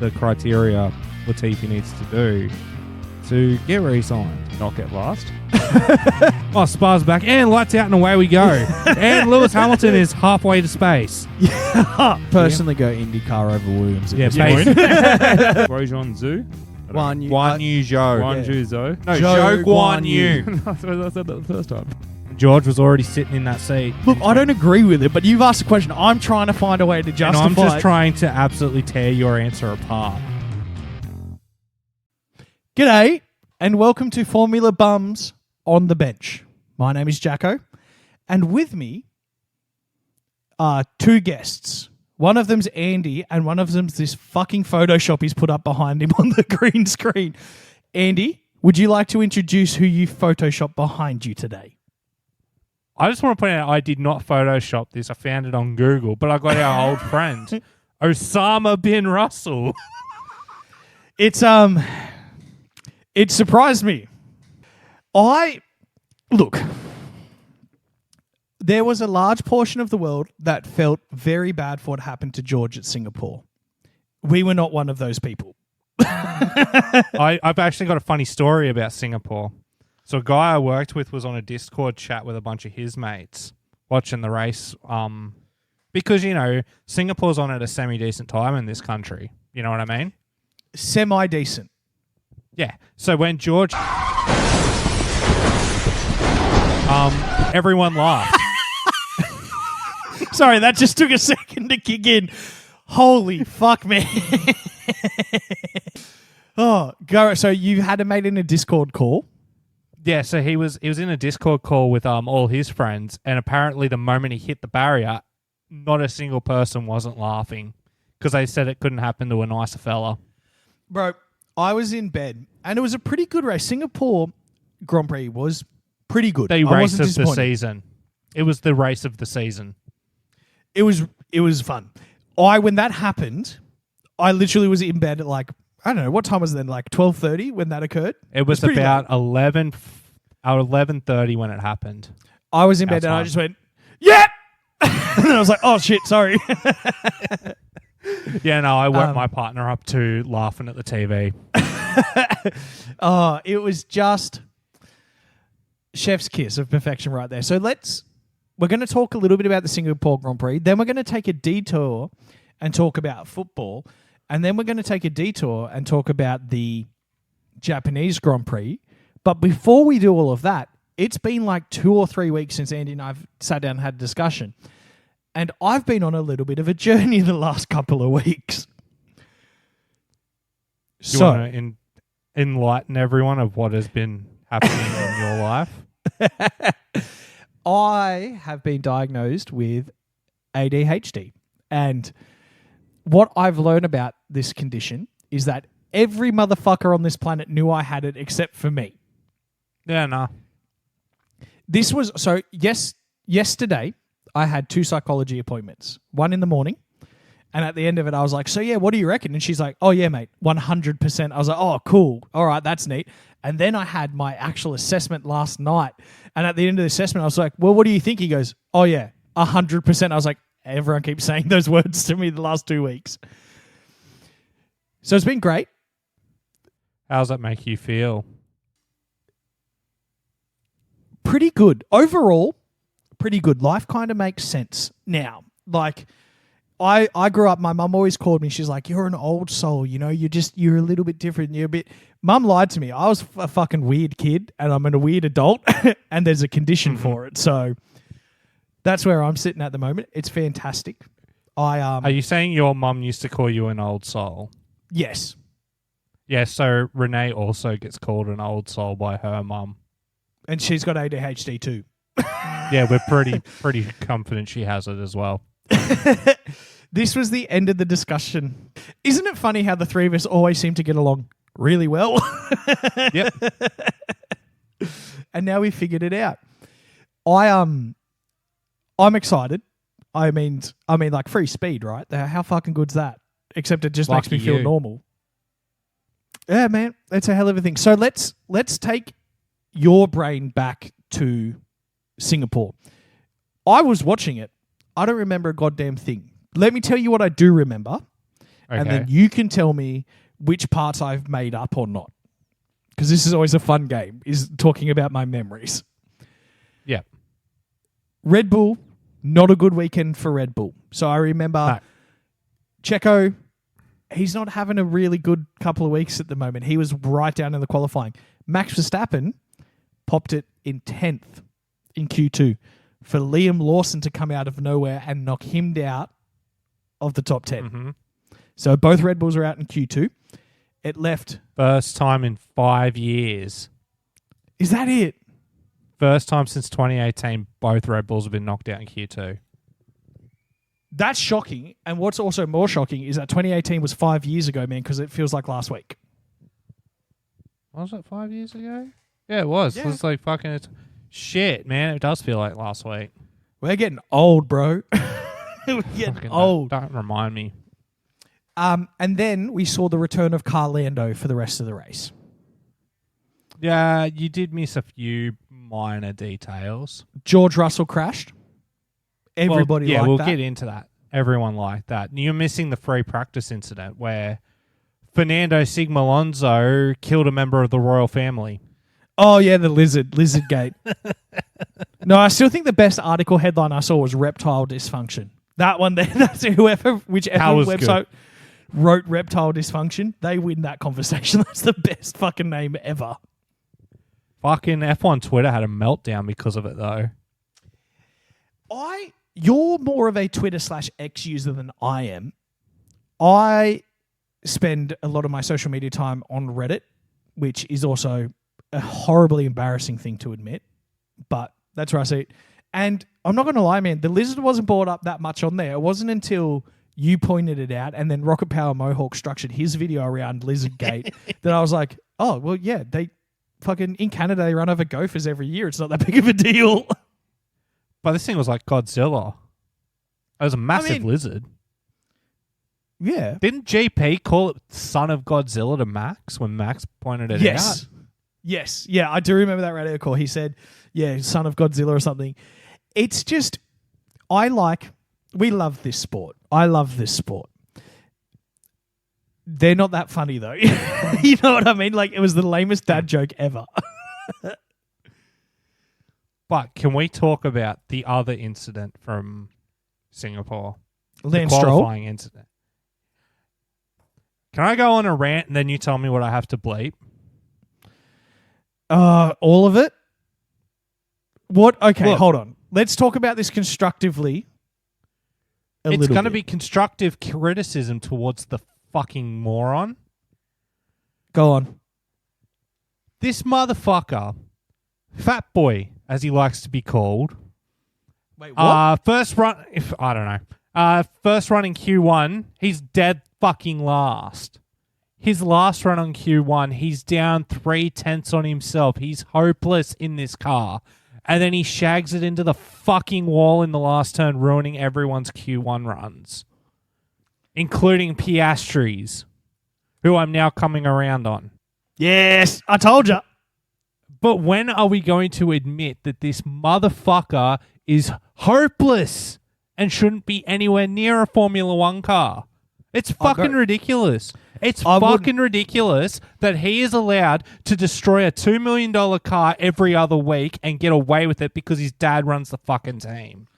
the criteria Latifi needs to do to get re-signed, not get last. Spar's back, and lights out, and away we go. And Lewis Hamilton is halfway to space. Personally, go IndyCar over Williams. Yeah, Grosjean Zhu? Guan Yu Zhou. Guan Yu Zhou. No, Zhou Zhou Guan Yu. Yu. I said that the first time. George was already sitting in that seat. Look, I don't agree with it, but you've asked a question. I'm trying to find a way to justify and I'm just it. trying to absolutely tear your answer apart. G'day, and welcome to Formula Bums on the Bench. My name is Jacko, and with me are two guests. One of them's Andy, and one of them's this fucking Photoshop he's put up behind him on the green screen. Andy, would you like to introduce who you Photoshopped behind you today? I just want to point out I did not Photoshop this. I found it on Google, but I got our old friend, Osama bin Russell. It surprised me. Look, there was a large portion of the world that felt very bad for what happened to George at Singapore. We were not one of those people. I've actually got a funny story about Singapore. So a guy I worked with was on a Discord chat with a bunch of his mates watching the race because, you know, Singapore's on at a semi-decent time in this country. You know what I mean? Semi-decent. Yeah. So when George... everyone laughed. Sorry, that just took a second to kick in. Holy fuck, man. Oh, go. So you had a mate in a Discord call? Yeah, so he was in a Discord call with all his friends, and apparently the moment he hit the barrier, not a single person wasn't laughing because they said it couldn't happen to a nicer fella. Bro, I was in bed, and it was a pretty good race. Singapore Grand Prix was pretty good. The race of the season. It was the race of the season. It was fun. When that happened, I literally was in bed at like, I don't know, what time was it then? Like 12:30 when that occurred? It was about 11:30 when it happened. I was in bed and I just went, yeah! And I was like, oh shit, sorry. Yeah, no, I woke my partner up to laughing at the TV. Oh, it was just chef's kiss of perfection right there. So we're going to talk a little bit about the Singapore Grand Prix. Then we're going to take a detour and talk about football. And then we're going to take a detour and talk about the Japanese Grand Prix. But before we do all of that, it's been like 2 or 3 weeks since Andy and I've sat down and had a discussion. And I've been on a little bit of a journey the last couple of weeks. Do you want to enlighten everyone of what has been happening in your life? I have been diagnosed with ADHD. And what I've learned about this condition is that every motherfucker on this planet knew I had it except for me. Yeah, nah. This was... So, yesterday, I had 2 psychology appointments. One in the morning, and at the end of it, I was like, so yeah, what do you reckon? And she's like, oh yeah, mate, 100%. I was like, oh, cool. All right, that's neat. And then I had my actual assessment last night. And at the end of the assessment, I was like, well, what do you think? He goes, oh yeah, 100%. I was like, everyone keeps saying those words to me the last 2 weeks. So it's been great. How does that make you feel? Pretty good. Overall, pretty good. Life kind of makes sense now. Like, I grew up, my mum always called me, she's like, you're an old soul, you know, you're a little bit different. Mum lied to me. I was a fucking weird kid and I'm a weird adult and there's a condition for it. So that's where I'm sitting at the moment. It's fantastic. Are you saying your mum used to call you an old soul? Yes. Yeah, so Renee also gets called an old soul by her mum. And she's got ADHD too. Yeah, we're pretty confident she has it as well. This was the end of the discussion. Isn't it funny how the three of us always seem to get along really well? Yep. And now we figured it out. I'm excited. I mean, like free speed, right? How fucking good's that? Except it just makes me feel normal. Yeah, man, it's a hell of a thing. So let's take your brain back to Singapore. I was watching it. I don't remember a goddamn thing. Let me tell you what I do remember. And then you can tell me which parts I've made up or not. Because this is always a fun game, is talking about my memories. Yeah. Red Bull, not a good weekend for Red Bull. So I remember Checo, he's not having a really good couple of weeks at the moment. He was right down in the qualifying. Max Verstappen popped it in 10th in Q2 for Liam Lawson to come out of nowhere and knock him out of the top 10. Mm-hmm. So both Red Bulls are out in Q2. It left... First time in 5 years. Is that it? First time since 2018, both Red Bulls have been knocked out in Q2. That's shocking. And what's also more shocking is that 2018 was 5 years ago, man, because it feels like last week. Was it 5 years ago? Yeah, it was. Yeah. It was like fucking... Shit, man. It does feel like last week. We're getting old, bro. We're getting Fucking old. Don't remind me. And then we saw the return of Carlando for the rest of the race. Yeah, you did miss a few minor details. George Russell crashed. Everybody liked that. We'll get into that. Everyone liked that. You're missing the free practice incident where Fernando Sigma-Alonso killed a member of the royal family. Oh, yeah, the lizard gate. No, I still think the best article headline I saw was reptile dysfunction. That one there, that's whichever website wrote reptile dysfunction, they win that conversation. That's the best fucking name ever. Fucking F1 Twitter had a meltdown because of it, though. You're more of a Twitter/X user than I am. I spend a lot of my social media time on Reddit, which is also a horribly embarrassing thing to admit, but that's where I see it. And I'm not going to lie, man, the lizard wasn't brought up that much on there. It wasn't until you pointed it out and then Rocket Power Mohawk structured his video around Lizardgate that I was like, oh, well, yeah, they fucking, in Canada, they run over gophers every year. It's not that big of a deal. But this thing was like Godzilla. It was a massive lizard. Yeah. Didn't GP call it son of Godzilla to Max when Max pointed it out? Yes. Yeah, I do remember that radio call. He said, yeah, son of Godzilla or something. It's just, we love this sport. I love this sport. They're not that funny, though. You know what I mean? Like, it was the lamest dad joke ever. But can we talk about the other incident from Singapore? Lance the Stroll? qualifying incident. Can I go on a rant and then you tell me what I have to bleep? All of it? What? Okay, Look, hold on. Let's talk about this constructively. It's going to be constructive criticism towards the fucking moron. Go on. This motherfucker, Fat Boy, as he likes to be called. Wait, what? First run, I don't know. First run in Q1, he's dead fucking last. His last run on Q1, he's down 3/10 on himself. He's hopeless in this car. And then he shags it into the fucking wall in the last turn, ruining everyone's Q1 runs. Including Piastri's, who I'm now coming around on. Yes, I told you. But when are we going to admit that this motherfucker is hopeless and shouldn't be anywhere near a Formula One car? It's fucking ridiculous. It's fucking ridiculous that he is allowed to destroy a $2 million car every other week and get away with it because his dad runs the fucking team.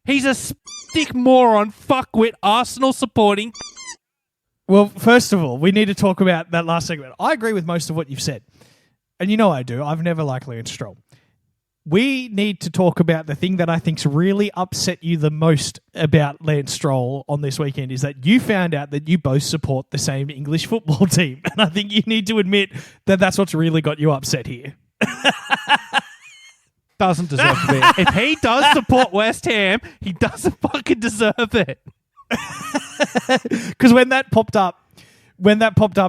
He's a stick moron, fuckwit, Arsenal supporting. Well, first of all, we need to talk about that last segment. I agree with most of what you've said. And you know I do. I've never liked Lance Stroll. We need to talk about the thing that I think's really upset you the most about Lance Stroll on this weekend is that you found out that you both support the same English football team. And I think you need to admit that that's what's really got you upset here. Doesn't deserve to be. If he does support West Ham, he doesn't fucking deserve it. Because when that popped up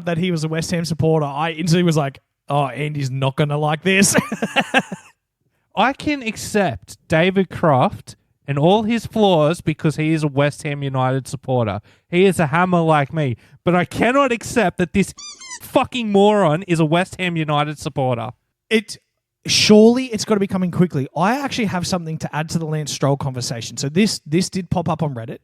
that he was a West Ham supporter, I instantly was like, oh, Andy's not going to like this. I can accept David Croft and all his flaws because he is a West Ham United supporter. He is a hammer like me. But I cannot accept that this fucking moron is a West Ham United supporter. Surely it's got to be coming quickly. I actually have something to add to the Lance Stroll conversation. So this did pop up on Reddit.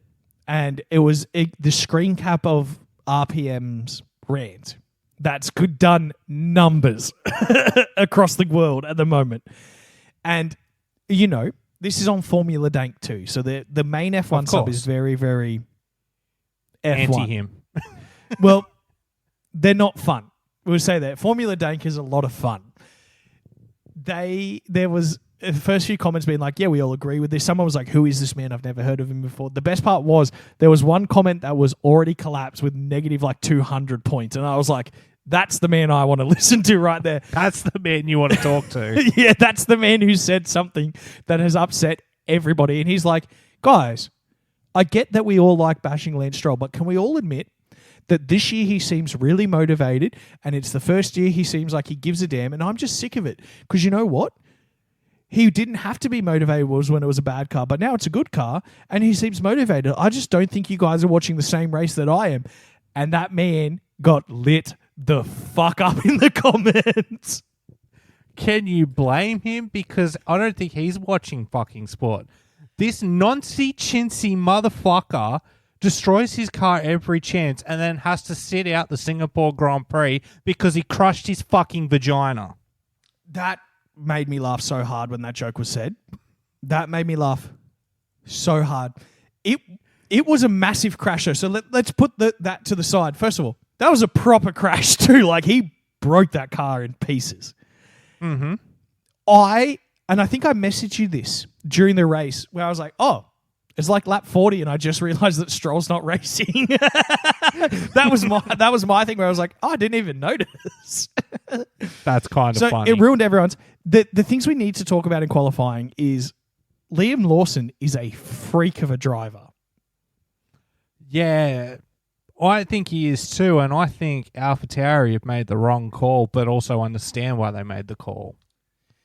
and it was the screen cap of RPM's rant. That's done numbers across the world at the moment. And, you know, this is on Formula Dank too. So the main F1 sub is very, very F1. Anti him. Well, they're not fun. We'll say that. Formula Dank is a lot of fun. There was the first few comments being like, yeah, we all agree with this. Someone was like, who is this man? I've never heard of him before. The best part was there was one comment that was already collapsed with negative like 200 points. And I was like, that's the man I want to listen to right there. That's the man you want to talk to. Yeah, that's the man who said something that has upset everybody. And he's like, guys, I get that we all like bashing Lance Stroll, but can we all admit that this year he seems really motivated and it's the first year he seems like he gives a damn, and I'm just sick of it. Because you know what? He didn't have to be motivated when it was a bad car, but now it's a good car and he seems motivated. I just don't think you guys are watching the same race that I am. And that man got lit the fuck up in the comments. Can you blame him? Because I don't think he's watching fucking sport. This noncy-chintzy motherfucker destroys his car every chance and then has to sit out the Singapore Grand Prix because he crushed his fucking vagina. That made me laugh so hard when that joke was said. That made me laugh so hard. It was a massive crash though. So let's put that to the side. First of all, that was a proper crash too. Like he broke that car in pieces. Mm-hmm. I think I messaged you this during the race where I was like, oh, it's like lap 40 and I just realized that Stroll's not racing. that was my thing where I was like, oh, I didn't even notice. That's kind of funny. It ruined everyone's. The things we need to talk about in qualifying is Liam Lawson is a freak of a driver. Yeah, I think he is too, and I think AlphaTauri have made the wrong call, but also understand why they made the call.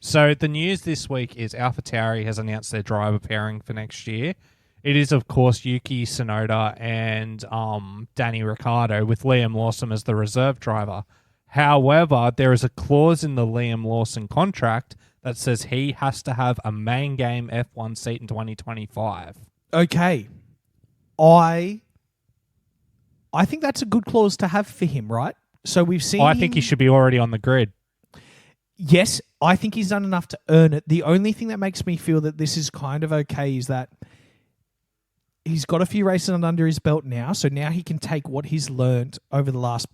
So the news this week is AlphaTauri has announced their driver pairing for next year. It is, of course, Yuki Tsunoda and Danny Ricciardo, with Liam Lawson as the reserve driver. However, there is a clause in the Liam Lawson contract that says he has to have a main game F1 seat in 2025. Okay. I think that's a good clause to have for him, right? So we've seen I think he should be already on the grid. Yes, I think he's done enough to earn it. The only thing that makes me feel that this is kind of okay is that he's got a few races under his belt now, so now he can take what he's learned over the last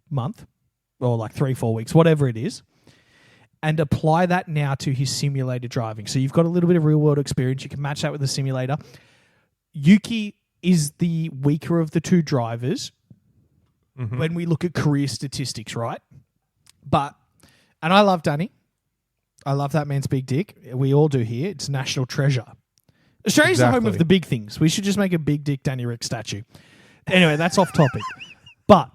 month, or like 3-4 weeks, whatever it is, and apply that now to his simulator driving. So you've got a little bit of real-world experience. You can match that with the simulator. Yuki is the weaker of the two drivers when we look at career statistics, right? And I love Danny. I love that man's big dick. We all do here. It's national treasure. Australia's the home of the big things. We should just make a big dick Danny Rick statue. Anyway, that's off topic. But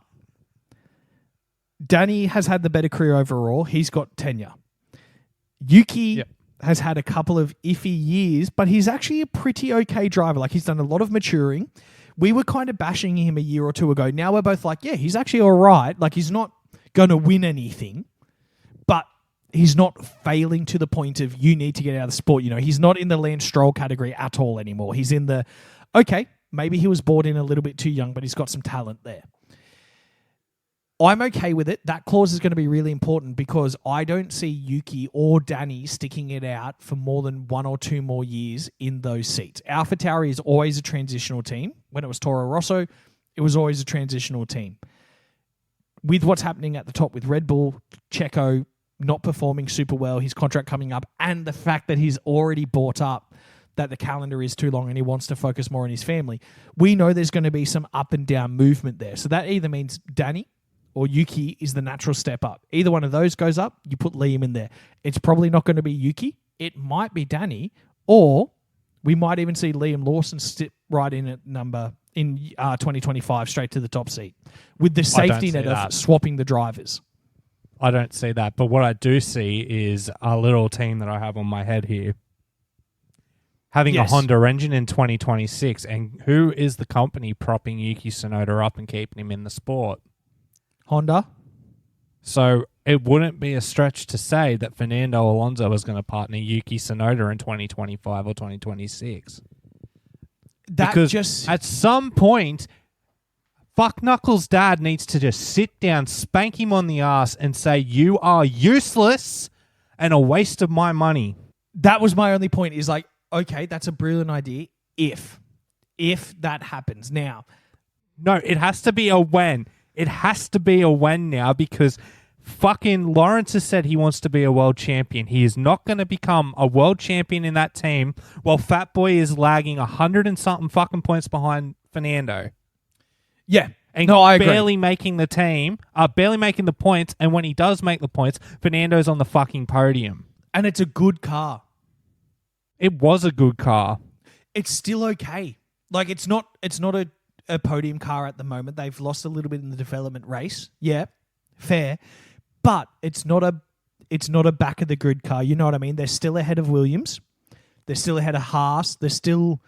Danny has had the better career overall. He's got tenure. Yuki has had a couple of iffy years, but he's actually a pretty okay driver. Like, he's done a lot of maturing. We were kind of bashing him a year or two ago. Now we're both like, yeah, he's actually all right. Like, he's not going to win anything, but he's not failing to the point of you need to get out of the sport. You know, he's not in the Lance Stroll category at all anymore. He's in the, okay, maybe he was brought in a little bit too young, but he's got some talent there. I'm okay with it. That clause is going to be really important because I don't see Yuki or Danny sticking it out for more than 1 or 2 more years in those seats. AlphaTauri is always a transitional team. When it was Toro Rosso, it was always a transitional team. With what's happening at the top with Red Bull, Checo not performing super well, his contract coming up, and the fact that he's already bought up that the calendar is too long and he wants to focus more on his family, we know there's going to be some up and down movement there. So that either means Danny or Yuki is the natural step up. Either one of those goes up, you put Liam in there. It's probably not going to be Yuki. It might be Danny, or we might even see Liam Lawson sit right in at number in 2025 straight to the top seat with the safety net of swapping the drivers. I don't see that, but what I do see is a little team that I have on my head here having a Honda engine in 2026, and who is the company propping Yuki Tsunoda up and keeping him in the sport? Honda. So it wouldn't be a stretch to say that Fernando Alonso is going to partner Yuki Tsunoda in 2025 or 2026. Because at some point, Fuck Knuckles' dad needs to just sit down, spank him on the ass, and say, "You are useless and a waste of my money." That was my only point. Is like, okay, that's a brilliant idea. If that happens now, no, it has to be a when. It has to be a when now because fucking Lawrence has said he wants to be a world champion. He is not going to become a world champion in that team while Fat Boy is lagging 100 and something fucking points behind Fernando. Yeah. And I agree. Barely making the team, barely making the points, and when he does make the points, Fernando's on the fucking podium. And it's a good car. It was a good car. It's still okay. Like, it's not a podium car at the moment. They've lost a little bit in the development race. Yeah, fair. But it's not a back of the grid car. You know what I mean? They're still ahead of Williams. They're still ahead of Haas. They're still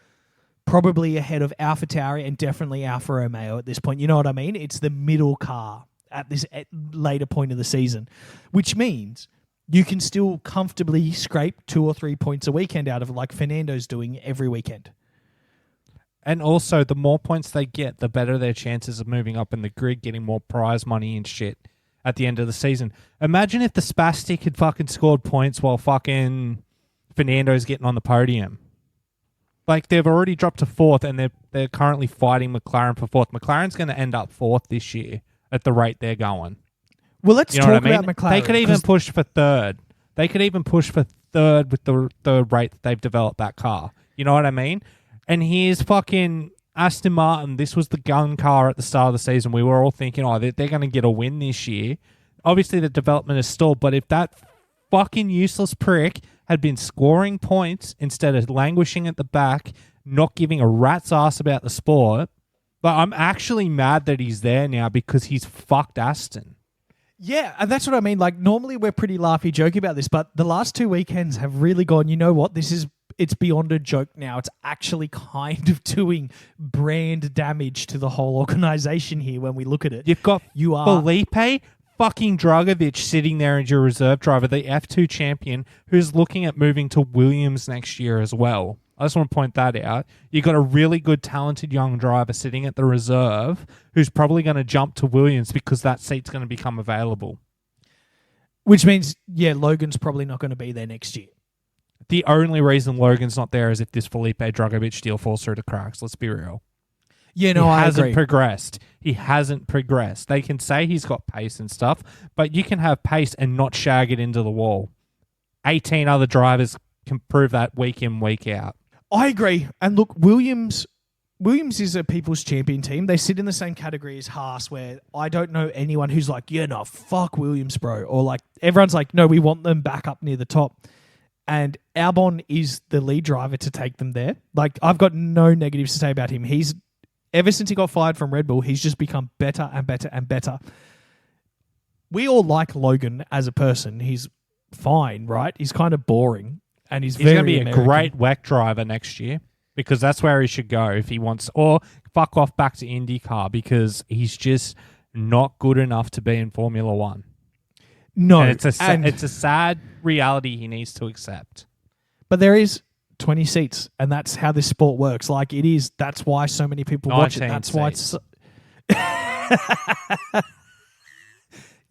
probably ahead of AlphaTauri and definitely Alfa Romeo at this point. You know what I mean? It's the middle car at this later point of the season, which means you can still comfortably scrape 2 or 3 points a weekend out of it like Fernando's doing every weekend. And also, the more points they get, the better their chances of moving up in the grid, getting more prize money and shit at the end of the season. Imagine if the Spastic had fucking scored points while fucking Fernando's getting on the podium. Like, they've already dropped to 4th, and they're currently fighting McLaren for 4th. McLaren's going to end up 4th this year at the rate they're going. Well, let's talk about McLaren. They could even push for 3rd. They could even push for 3rd with the rate that they've developed that car. You know what I mean? And here's fucking Aston Martin. This was the gun car at the start of the season. We were all thinking, they're going to get a win this year. Obviously, the development is stalled, but if that fucking useless prick had been scoring points instead of languishing at the back, not giving a rat's ass about the sport, but I'm actually mad that he's there now because he's fucked Aston. Yeah, and that's what I mean. Like, normally we're pretty laughy jokey about this, but the last 2 weekends have really gone, you know what, it's beyond a joke now. It's actually kind of doing brand damage to the whole organization here when we look at it. You've got Felipe fucking Dragovic sitting there as your reserve driver, the F2 champion, who's looking at moving to Williams next year as well. I just want to point that out. You've got a really good, talented young driver sitting at the reserve who's probably going to jump to Williams because that seat's going to become available. Which means, Logan's probably not going to be there next year. The only reason Logan's not there is if this Felipe Dragovic deal falls through the cracks. Let's be real. Yeah, no, I agree. He hasn't progressed. They can say he's got pace and stuff, but you can have pace and not shag it into the wall. 18 other drivers can prove that week in, week out. I agree. And look, Williams is a people's champion team. They sit in the same category as Haas, where I don't know anyone who's like, fuck Williams, bro. Or like, everyone's like, no, we want them back up near the top. And Albon is the lead driver to take them there. Like, I've got no negatives to say about him. Ever since he got fired from Red Bull, he's just become better and better and better. We all like Logan as a person. He's fine, right? He's kind of boring, and he's very going to be American. A great WEC driver next year because that's where he should go if he wants, or fuck off back to IndyCar because he's just not good enough to be in Formula One. No, and it's a sad reality he needs to accept. But there is 20 seats, and that's how this sport works. Like, it is. That's why so many people watch it. That's why it's.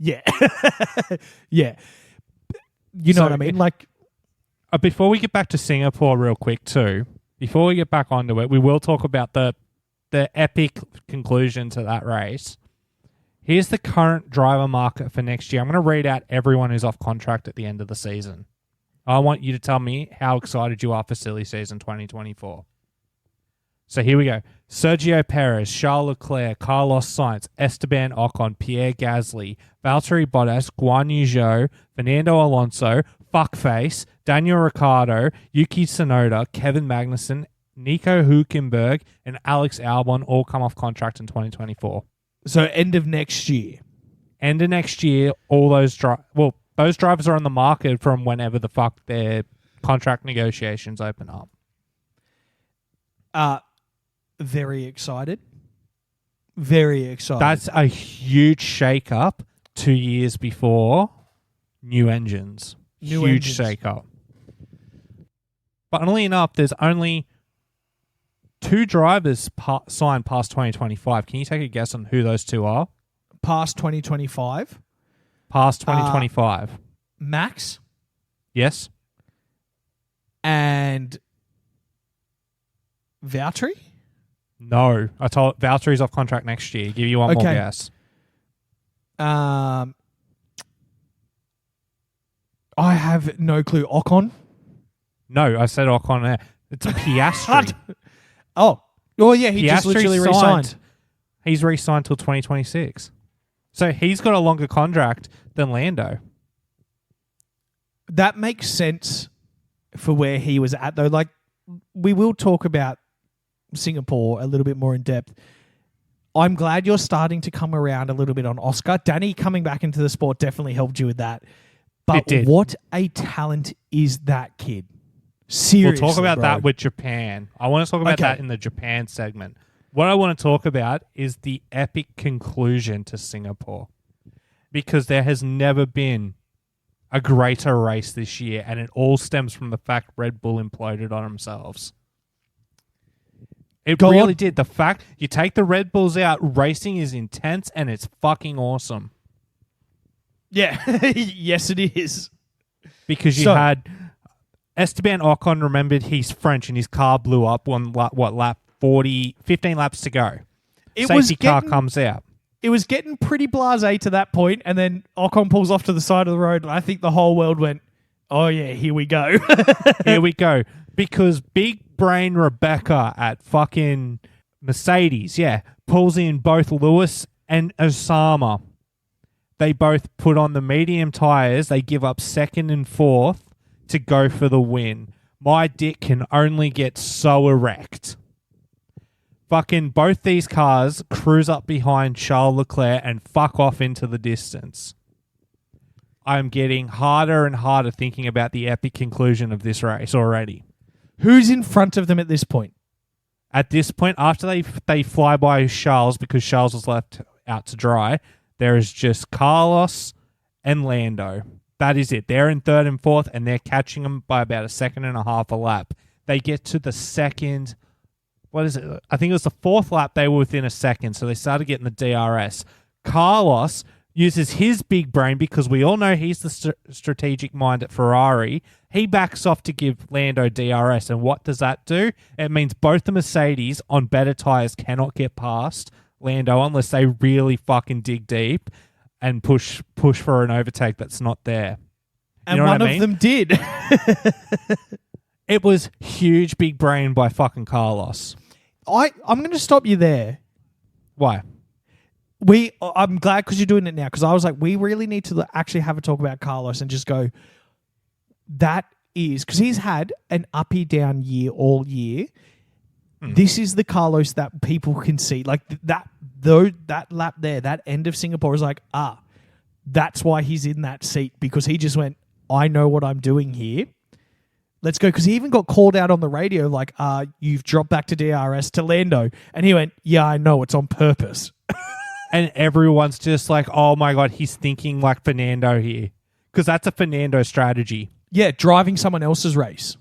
Yeah, yeah. You know what I mean? Like, before we get back to Singapore, real quick too. Before we get back onto it, we will talk about the epic conclusion to that race. Here's the current driver market for next year. I'm going to read out everyone who's off contract at the end of the season. I want you to tell me how excited you are for silly season 2024. So here we go. Sergio Perez, Charles Leclerc, Carlos Sainz, Esteban Ocon, Pierre Gasly, Valtteri Bottas, Guan Yu Zhou, Fernando Alonso, Fuckface, Daniel Ricciardo, Yuki Tsunoda, Kevin Magnussen, Nico Hülkenberg, and Alex Albon all come off contract in 2024. So end of next year. End of next year, all those those drivers are on the market from whenever the fuck their contract negotiations open up. Very excited. Very excited. That's a huge shake-up 2 years before new engines. Huge shake-up. Funnily enough, there's only 2 drivers signed past 2025. Can you take a guess on who those 2 are? Past 2025. Past 2025. Max Yes. and Valtteri. No. I told Valtteri's off contract next year. Give you one more Okay. guess. I have no clue. Ocon. No, I said Ocon there. It's Piastri. Oh, yeah. He just Piastri literally signed. re-signed. He's re-signed till 2026. So he's got a longer contract than Lando. That makes sense for where he was at, though. Like, we will talk about Singapore a little bit more in depth. I'm glad you're starting to come around a little bit on Oscar. Danny coming back into the sport definitely helped you with that. But It did. what a talent is that kid? Seriously, We'll talk about bro. that with Japan. I want to talk about that in the Japan segment. What I want to talk about is the epic conclusion to Singapore. Because there has never been a greater race this year, and it all stems from the fact Red Bull imploded on themselves. It really did. The fact you take the Red Bulls out, racing is intense, and it's fucking awesome. Yeah. Yes, it is. Because you had Esteban Ocon, remembered he's French, and his car blew up on lap 15 laps to go. Safety car comes out. It was getting pretty blasé to that point, and then Ocon pulls off to the side of the road, and I think the whole world went, oh yeah, here we go. Here we go. Because big brain Rebecca at fucking Mercedes, pulls in both Lewis and Osama. They both put on the medium tyres. They give up 2nd and 4th to go for the win. My dick can only get so erect. Fucking both these cars cruise up behind Charles Leclerc and fuck off into the distance. I'm getting harder and harder thinking about the epic conclusion of this race already. Who's in front of them at this point? At this point, after they fly by Charles because Charles was left out to dry, there is just Carlos and Lando. That is it. They're in 3rd and 4th, and they're catching them by about 1.5 seconds a lap. They get to the second... What is it? I think it was the 4th lap they were within 1 second, so they started getting the DRS. Carlos uses his big brain because we all know he's the strategic mind at Ferrari. He backs off to give Lando DRS, and what does that do? It means both the Mercedes on better tyres cannot get past Lando unless they really fucking dig deep and push for an overtake that's not there. And one of them did. It was huge big brain by fucking Carlos. I'm going to stop you there. Why? I'm glad because you're doing it now, because I was like, we really need to actually have a talk about Carlos and just go, that is, because he's had an uppy down year all year. This is the Carlos that people can see. Like that lap there, that end of Singapore is like, that's why he's in that seat, because he just went, I know what I'm doing here. Let's go. Because he even got called out on the radio like, you've dropped back to DRS to Lando. And he went, yeah, I know. It's on purpose. And everyone's just like, oh my God, he's thinking like Fernando here. Because that's a Fernando strategy. Yeah, driving someone else's race.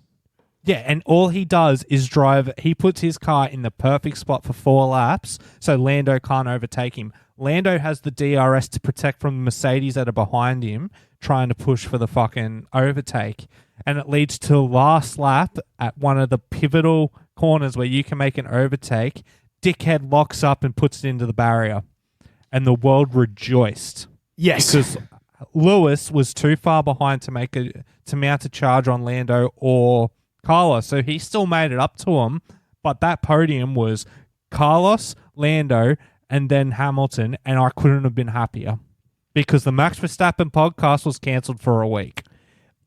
Yeah, and all he does is drive. He puts his car in the perfect spot for 4 laps so Lando can't overtake him. Lando has the DRS to protect from the Mercedes that are behind him trying to push for the fucking overtake. And it leads to last lap at one of the pivotal corners where you can make an overtake. Dickhead locks up and puts it into the barrier. And the world rejoiced. Yes. Because Lewis was too far behind to mount a charge on Lando or Carlos. So he still made it up to him. But that podium was Carlos, Lando, and then Hamilton. And I couldn't have been happier. Because the Max Verstappen podcast was cancelled for a week.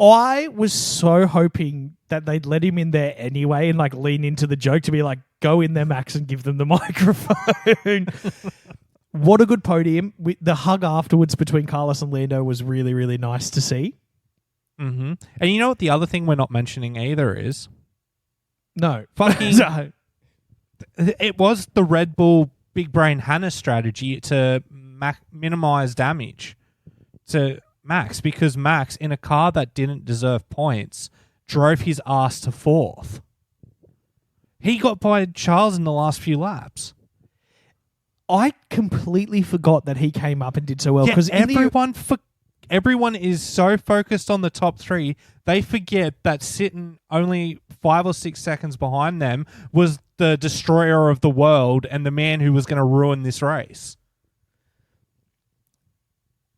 I was so hoping that they'd let him in there anyway and like lean into the joke to be like, go in there, Max, and give them the microphone. What a good podium. The hug afterwards between Carlos and Lando was really, really nice to see. Mm-hmm. And you know what the other thing we're not mentioning either is? No. Fucking... It was the Red Bull Big Brain Hannah strategy to minimize damage to Max, because Max, in a car that didn't deserve points, drove his ass to 4th. He got by Charles in the last few laps. I completely forgot that he came up and did so well. Yeah, Because everyone is so focused on the top three, they forget that sitting only 5 or 6 seconds behind them was the destroyer of the world and the man who was going to ruin this race.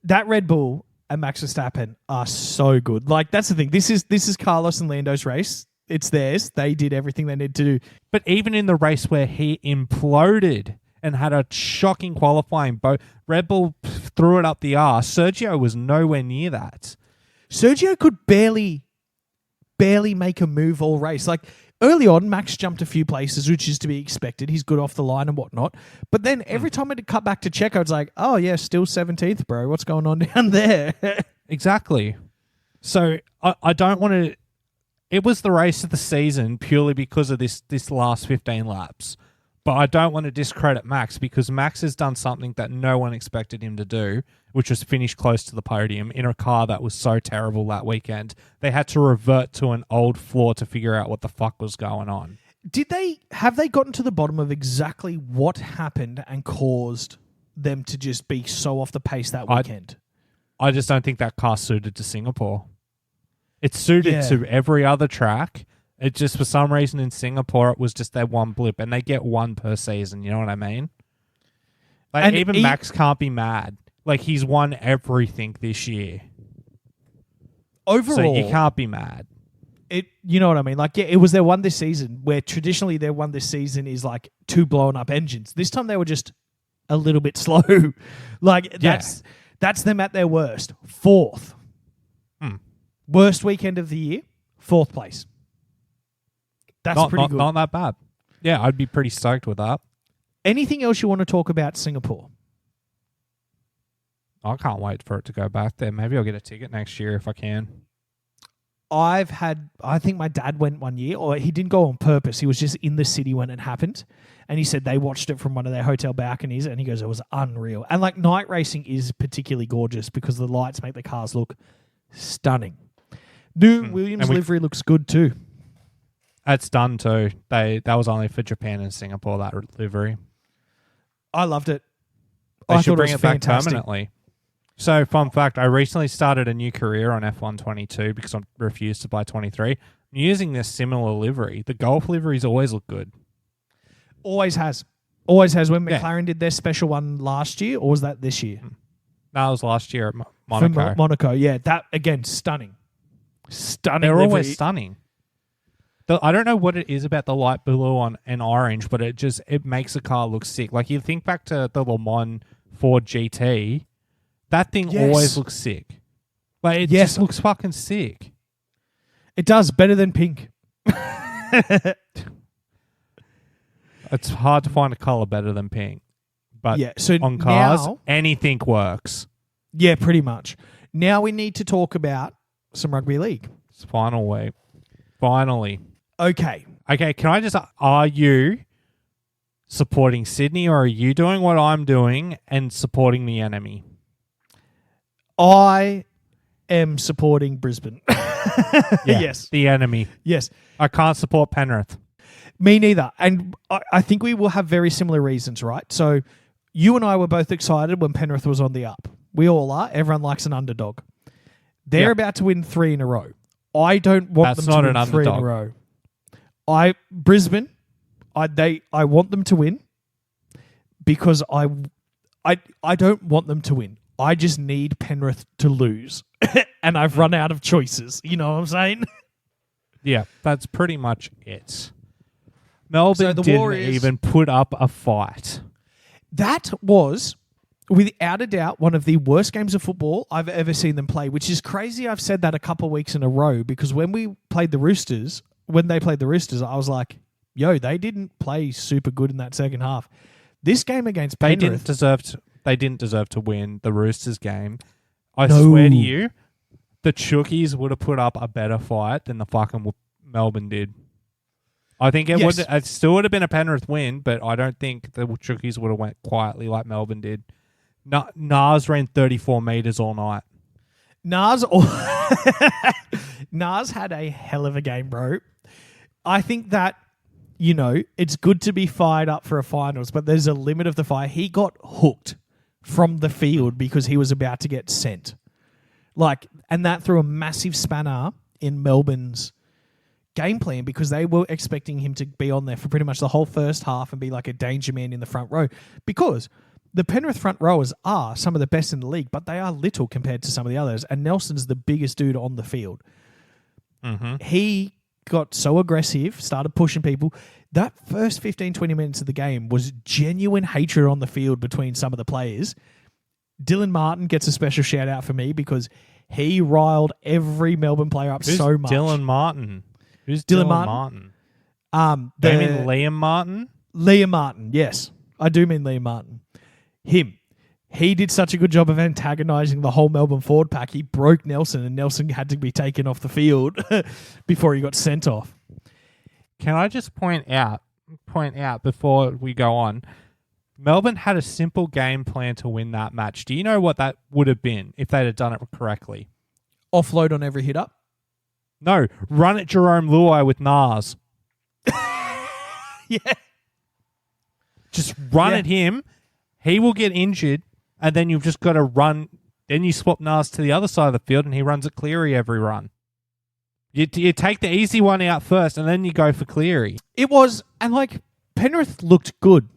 that Red Bull and Max Verstappen are so good. Like, that's the thing. This is Carlos and Lando's race. It's theirs. They did everything they needed to do. But even in the race where he imploded and had a shocking qualifying boat, Red Bull threw it up the arse. Sergio was nowhere near that. Sergio could barely make a move all race. Like, early on, Max jumped a few places, which is to be expected. He's good off the line and whatnot. But then every time it cut back to Checo, it's like, oh, yeah, still 17th, bro. What's going on down there? Exactly. So I don't want to... It was the race of the season purely because of this last 15 laps. But I don't want to discredit Max because Max has done something that no one expected him to do, which was finish close to the podium in a car that was so terrible that weekend. They had to revert to an old floor to figure out what the fuck was going on. Have they gotten to the bottom of exactly what happened and caused them to just be so off the pace that weekend? I just don't think that car suited to Singapore. It's suited to every other track. It just, for some reason in Singapore, it was just their one blip, and they get one per season. You know what I mean? Like, and even Max can't be mad. Like, he's won everything this year. Overall, so you can't be mad. You know what I mean? Like, yeah, it was their one this season, where traditionally their one this season is like 2 blown up engines. This time they were just a little bit slow. Like, that's them at their worst. 4th. Worst weekend of the year, 4th place. That's pretty good. Not that bad. Yeah, I'd be pretty stoked with that. Anything else you want to talk about Singapore? I can't wait for it to go back there. Maybe I'll get a ticket next year if I can. I think my dad went one year, or he didn't go on purpose. He was just in the city when it happened. And he said they watched it from one of their hotel balconies, and he goes, it was unreal. And like, night racing is particularly gorgeous because the lights make the cars look stunning. New Williams livery looks good too. It's done too. That was only for Japan and Singapore, that livery. I loved it. They should bring it back permanently. So, fun fact, I recently started a new career on F122 because I refused to buy 23. I'm using this similar livery. The Golf liveries always look good. Always has. Always has. When McLaren did their special one last year, or was that this year? No, it was last year at Monaco. Monaco, yeah. That, again, stunning. Stunning. They're livery. Always stunning. I don't know what it is about the light blue and orange, but it makes the car look sick. Like, you think back to the Le Mans Ford GT, that thing always looks sick. Like, it just looks fucking sick. It does, better than pink. It's hard to find a color better than pink. But so on cars, anything works. Yeah, pretty much. Now we need to talk about some rugby league. It's final week. Finally. Okay, can I just... Are you supporting Sydney, or are you doing what I'm doing and supporting the enemy? I am supporting Brisbane. Yes. The enemy. Yes. I can't support Penrith. Me neither. And I think we will have very similar reasons, right? So you and I were both excited when Penrith was on the up. We all are. Everyone likes an underdog. They're about to win 3 in a row. I don't want them to win 3 in a row. Brisbane, I want them to win because I don't want them to win. I just need Penrith to lose. And I've run out of choices. You know what I'm saying? Yeah, that's pretty much it. Melbourne didn't even put up a fight. That was, without a doubt, one of the worst games of football I've ever seen them play, which is crazy. I've said that a couple of weeks in a row because when they played the Roosters, I was like, yo, they didn't play super good in that second half. This game against Penrith... They didn't deserve to win the Roosters game. I swear to you, the Chookies would have put up a better fight than the fucking Melbourne did. I think it still would have been a Penrith win, but I don't think the Chookies would have went quietly like Melbourne did. Nas ran 34 metres all night. Nas had a hell of a game, bro. I think that it's good to be fired up for a finals, but there's a limit of the fire. He got hooked from the field because he was about to get sent. And that threw a massive spanner in Melbourne's game plan because they were expecting him to be on there for pretty much the whole first half and be like a danger man in the front row, because the Penrith front rowers are some of the best in the league, but they are little compared to some of the others, and Nelson's the biggest dude on the field. Mm-hmm. He got so aggressive, started pushing people. That first 15, 20 minutes of the game was genuine hatred on the field between some of the players. Dylan Martin gets a special shout out for me because he riled every Melbourne player up so much. Dylan Martin? Who's Dylan Martin? Do you mean Liam Martin? Liam Martin, yes. I do mean Liam Martin. Him. He did such a good job of antagonising the whole Melbourne forward pack. He broke Nelson, and Nelson had to be taken off the field before he got sent off. Can I just point out before we go on, Melbourne had a simple game plan to win that match. Do you know what that would have been if they'd have done it correctly? Offload on every hit up? No, run at Jerome Luai with Nas. Yeah. Just run at him. He will get injured, and then you've just got to run. Then you swap Nas to the other side of the field, and he runs at Cleary every run. You take the easy one out first, and then you go for Cleary. It was, and Penrith looked good.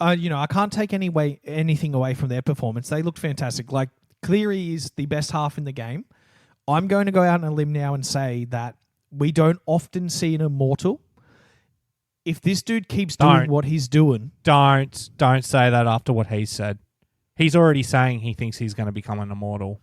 I can't take anything away from their performance. They looked fantastic. Cleary is the best half in the game. I'm going to go out on a limb now and say that we don't often see an immortal. If this dude keeps doing what he's doing... Don't say that after what he said. He's already saying he thinks he's going to become an immortal.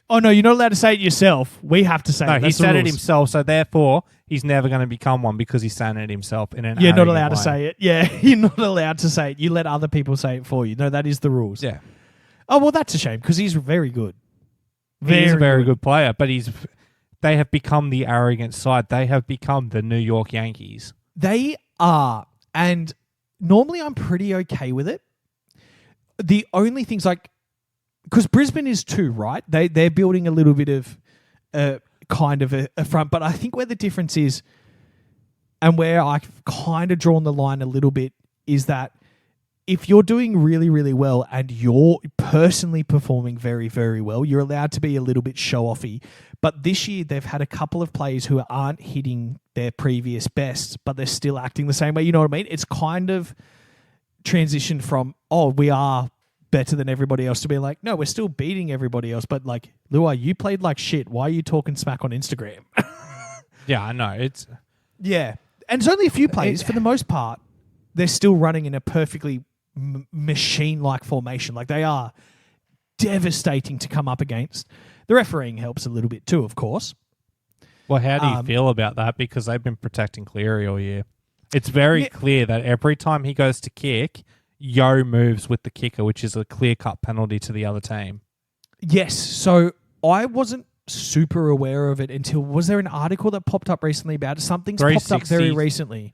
Oh, no, you're not allowed to say it yourself. We have to say it. No, he said it himself, so therefore he's never going to become one because he's saying it himself in an You're not allowed way. to say it. Yeah, you're not allowed to say it. You let other people say it for you. No, that is the rules. Yeah. Oh, well, that's a shame because he's very good. He's a very good player, but they have become the arrogant side. They have become the New York Yankees. They are, and normally I'm pretty okay with it. The only things because Brisbane is too, right? They're building a little bit of kind of a front, but I think where the difference is, and where I've kind of drawn the line a little bit, is that if you're doing really, really well and you're personally performing very, very well, you're allowed to be a little bit show-offy. But this year, they've had a couple of players who aren't hitting their previous bests, but they're still acting the same way. You know what I mean? It's kind of transitioned from, we are better than everybody else, to be like, no, we're still beating everybody else. But Luai, you played like shit. Why are you talking smack on Instagram? Yeah, I know. Yeah. And it's only a few plays. For the most part, they're still running in a perfectly machine-like formation. They are devastating to come up against. The refereeing helps a little bit too, of course. Well, how do you feel about that? Because they've been protecting Cleary all year. It's very clear that every time he goes to kick, Yo moves with the kicker, which is a clear-cut penalty to the other team. Yes. So I wasn't super aware of it until... Was there an article that popped up recently about it? Something's popped up very recently.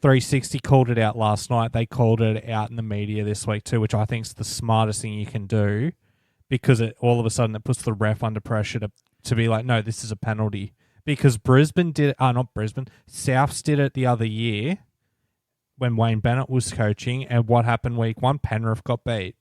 360 called it out last night. They called it out in the media this week too, which I think is the smartest thing you can do, because all of a sudden it puts the ref under pressure to be like, no, this is a penalty. Because Brisbane did it, not Brisbane, Souths did it the other year when Wayne Bennett was coaching, and what happened week one? Penrith got beat.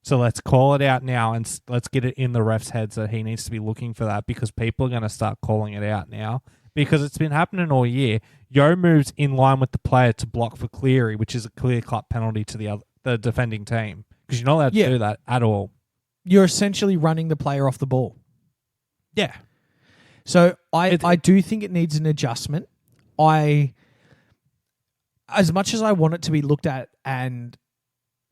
So let's call it out now, and let's get it in the ref's heads that he needs to be looking for that, because people are going to start calling it out now. Because it's been happening all year. Yo moves in line with the player to block for Cleary, which is a clear-cut penalty to the defending team. Because you're not allowed to do that at all. You're essentially running the player off the ball. Yeah. So I do think it needs an adjustment. As much as I want it to be looked at and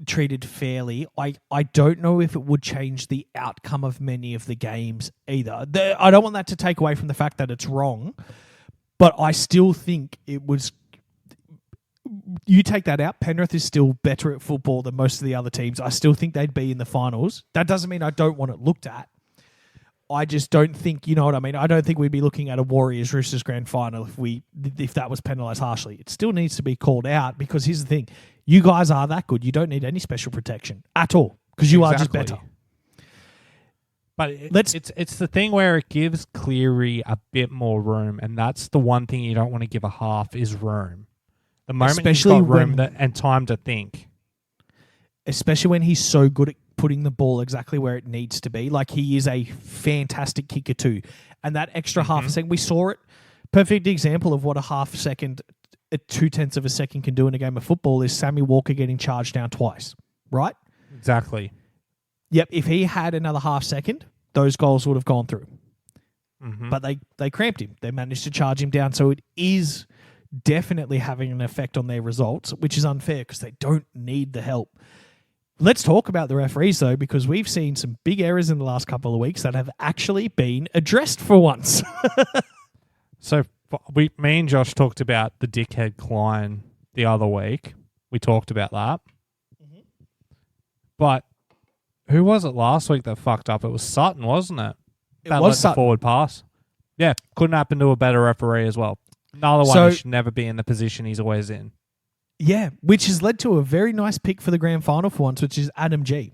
treated fairly, I don't know if it would change the outcome of many of the games either. I don't want that to take away from the fact that it's wrong, but I still think it was... You take that out, Penrith is still better at football than most of the other teams. I still think they'd be in the finals. That doesn't mean I don't want it looked at. I just don't think, you know what I mean? I don't think we'd be looking at a Warriors-Roosters Grand Final if that was penalised harshly. It still needs to be called out, because here's the thing. You guys are that good. You don't need any special protection at all, because you are just better. But it's the thing where it gives Cleary a bit more room, and that's the one thing you don't want to give a half is room. The moment Especially he's got room when- and time to think. Especially when he's so good at putting the ball exactly where it needs to be. Like, he is a fantastic kicker too. And that extra half a second, we saw it. Perfect example of what a half second, a 0.2 of a second can do in a game of football is Sammy Walker getting charged down twice, right? Exactly. Yep, if he had another half second, those goals would have gone through. Mm-hmm. But they cramped him. They managed to charge him down. So it is definitely having an effect on their results, which is unfair because they don't need the help. Let's talk about the referees, though, because we've seen some big errors in the last couple of weeks that have actually been addressed for once. So me and Josh talked about the dickhead Klein the other week. We talked about that. Mm-hmm. But who was it last week that fucked up? It was Sutton, wasn't it? That was let Sutton. the forward pass. Yeah, couldn't happen to a better referee as well. Another one who should never be in the position he's always in. Yeah, which has led to a very nice pick for the grand final for once, which is Adam G.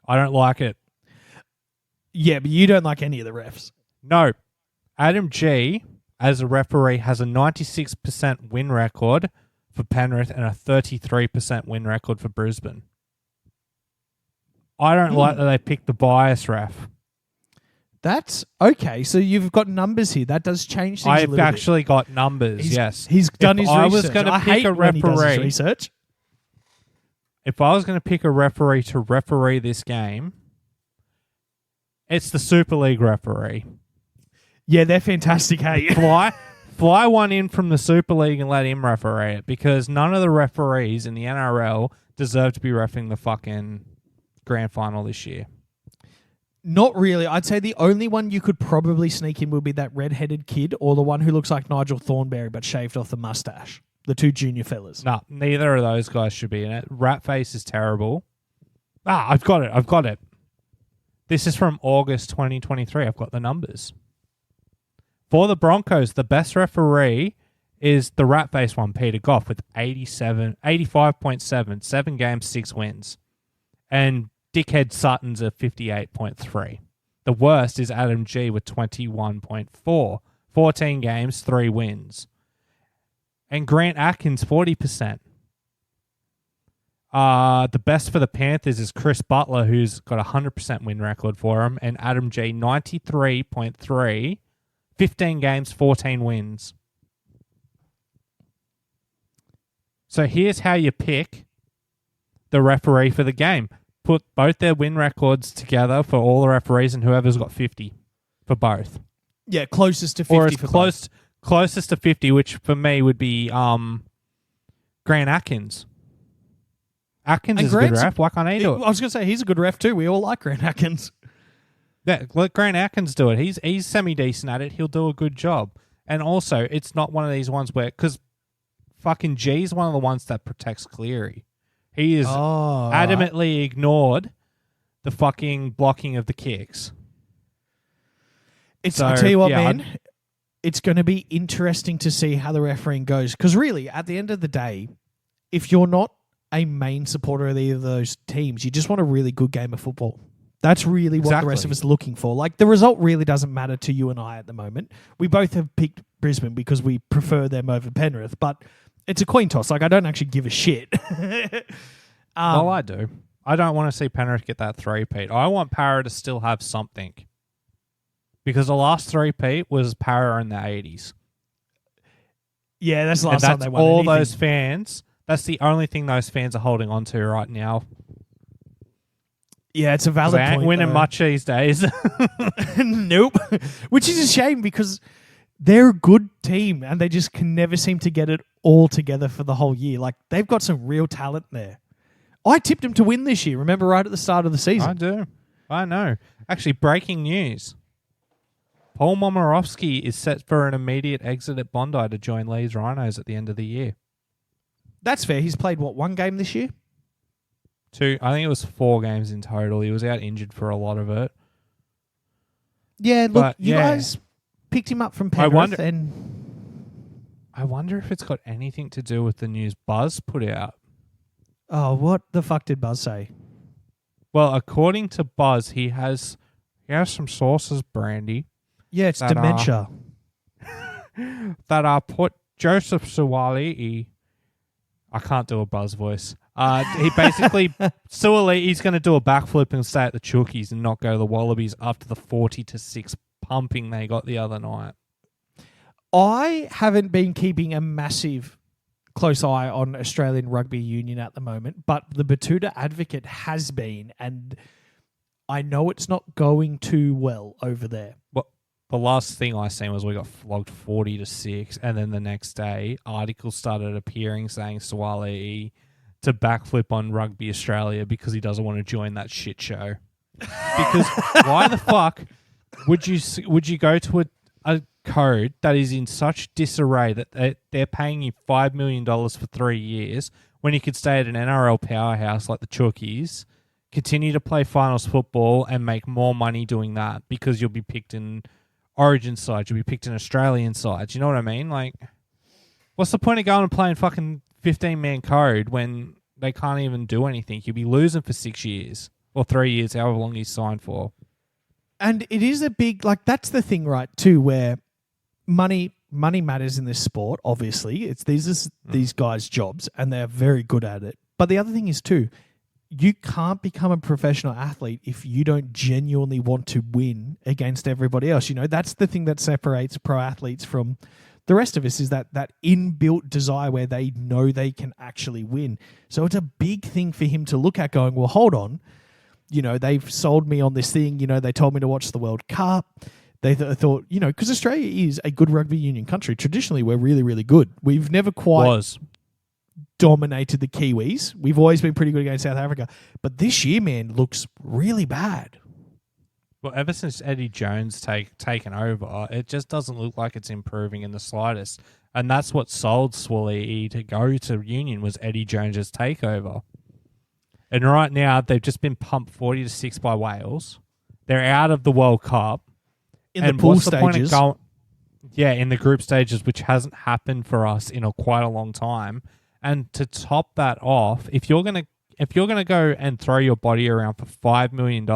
I don't like it. Yeah, but you don't like any of the refs. No. Adam G, as a referee, has a 96% win record for Penrith and a 33% win record for Brisbane. I don't like that they picked the bias ref. That's okay. So you've got numbers here. That does change things a little bit. I've actually got numbers, yes. He's done his research. I was going to pick a referee. Research. If I was going to pick a referee to referee this game, it's the Super League referee. Yeah, they're fantastic, hey? Fly one in from the Super League and let him referee it, because none of the referees in the NRL deserve to be reffing the fucking grand final this year. Not really. I'd say the only one you could probably sneak in would be that red-headed kid or the one who looks like Nigel Thornberry but shaved off the mustache. The two junior fellas. No, neither of those guys should be in it. Ratface is terrible. I've got it. This is from August 2023. I've got the numbers. For the Broncos, the best referee is the Ratface one, Peter Goff, with 85.7, 7 games, 6 wins. And Dickhead Sutton's at 58.3. The worst is Adam G with 21.4. 14 games, 3 wins. And Grant Atkins, 40%. The best for the Panthers is Chris Butler, who's got a 100% win record for him. And Adam G, 93.3. 15 games, 14 wins. So here's how you pick the referee for the game. Put both their win records together for all the referees and whoever's got 50 for both. Yeah, closest to 50 or as for closest to 50, which for me would be Grant Atkins. Atkins is a good ref. Why can't he do it? I was going to say, he's a good ref too. We all like Grant Atkins. Yeah, let Grant Atkins do it. He's semi-decent at it. He'll do a good job. And also, it's not one of these ones where... Because fucking G's one of the ones that protects Cleary. He is adamantly ignored the fucking blocking of the kicks. I tell you what, man, it's going to be interesting to see how the refereeing goes. Because really, at the end of the day, if you're not a main supporter of either of those teams, you just want a really good game of football. That's really what the rest of us are looking for. Like, the result really doesn't matter to you and I at the moment. We both have picked Brisbane because we prefer them over Penrith, but it's a coin toss. Like, I don't actually give a shit. Well, I do. I don't want to see Penrith get that three-peat. I want Para to still have something. Because the last three-peat was Para in the 80s. Yeah, that's the last time they won all anything. those fans. That's the only thing those fans are holding on to right now. Yeah, it's a valid point. They ain't winning much these days. Nope. Which is a shame because they're a good team and they just can never seem to get it all together for the whole year. Like, they've got some real talent there. I tipped them to win this year, remember, right at the start of the season. I do. I know. Actually, breaking news. Paul Momorowski is set for an immediate exit at Bondi to join Leeds Rhinos at the end of the year. That's fair. He's played, one game this year? 2. I think it was 4 games in total. He was out injured for a lot of it. Yeah, look, you guys picked him up from Penrith. I wonder if it's got anything to do with the news Buzz put out. Oh, what the fuck did Buzz say? Well, according to Buzz, he has We have some sources, Brandy, Yeah, it's dementia. that put Joseph Suwali. I can't do a buzz voice. He basically Suwali's going to do a backflip and stay at the Chookies and not go to the Wallabies after the 40-6 pumping they got the other night. I haven't been keeping a massive close eye on Australian Rugby Union at the moment, but the Batuta Advocate has been, and I know it's not going too well over there. Well, the last thing I seen was we got flogged 40-6, and then the next day, articles started appearing saying Suwali to backflip on Rugby Australia because he doesn't want to join that shit show. Because why the fuck would you go to a code that is in such disarray that they're paying you $5 million for 3 years when you could stay at an NRL powerhouse like the Chookies, continue to play finals football and make more money doing that because you'll be picked in Origin sides, you'll be picked in Australian sides. You know what I mean? Like, what's the point of going and playing fucking 15-man code when they can't even do anything? You'll be losing for 6 years or 3 years, however long he's signed for. And it is a big, like, that's the thing, right, too, where money matters in this sport, obviously. It's these guys' jobs, and they're very good at it. But the other thing is, too, you can't become a professional athlete if you don't genuinely want to win against everybody else. You know, that's the thing that separates pro athletes from the rest of us, is that inbuilt desire where they know they can actually win. So it's a big thing for him to look at going, well, hold on. You know, they've sold me on this thing. You know, they told me to watch the World Cup. They thought, you know, because Australia is a good rugby union country. Traditionally, we're really, really good. We've never quite dominated the Kiwis. We've always been pretty good against South Africa. But this year, man, looks really bad. Well, ever since Eddie Jones taken over, it just doesn't look like it's improving in the slightest. And that's what sold Swally to go to Union, was Eddie Jones' takeover. And right now, they've just been pumped 40-6 by Wales. They're out of the World Cup. In the pool stages. In the group stages, which hasn't happened for us in quite a long time. And to top that off, if you're gonna go and throw your body around for $5 million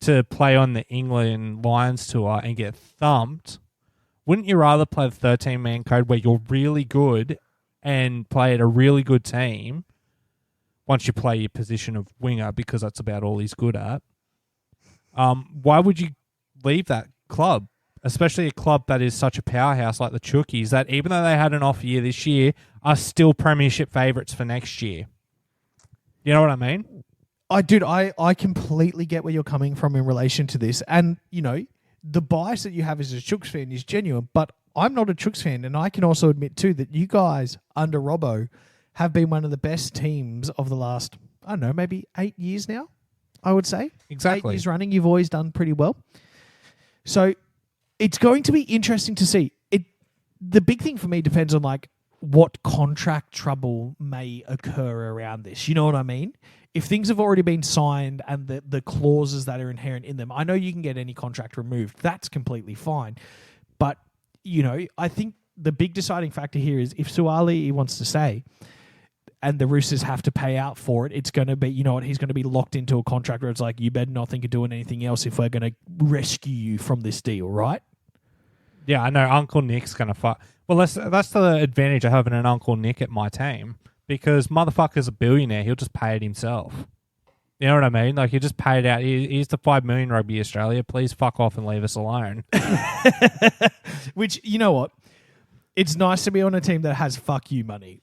to play on the England Lions tour and get thumped, wouldn't you rather play the 13-man code where you're really good and play at a really good team once you play your position of winger, because that's about all he's good at? Why would you leave that club? Especially a club that is such a powerhouse like the Chookies, that even though they had an off year this year, are still premiership favourites for next year. You know what I mean? I completely get where you're coming from in relation to this. And, you know, the bias that you have as a Chooks fan is genuine, but I'm not a Chooks fan, and I can also admit, too, that you guys, under Robbo, have been one of the best teams of the last, I don't know, maybe 8 years now, I would say. Exactly. 8 years running, you've always done pretty well. So it's going to be interesting to see. The big thing for me depends on, like, what contract trouble may occur around this. You know what I mean? If things have already been signed and the clauses that are inherent in them, I know you can get any contract removed. That's completely fine. But, you know, I think the big deciding factor here is if Suwali wants to stay and the Roosters have to pay out for it, it's going to be, you know what, he's going to be locked into a contract where it's like, you better not think of doing anything else if we're going to rescue you from this deal, right? Yeah, I know Uncle Nick's going to fuck. Well, that's the advantage of having an Uncle Nick at my team, because motherfucker's a billionaire. He'll just pay it himself. You know what I mean? Like, you just pay it out. Here's the $5 million, Rugby Australia. Please fuck off and leave us alone. Which, you know what? It's nice to be on a team that has fuck you money.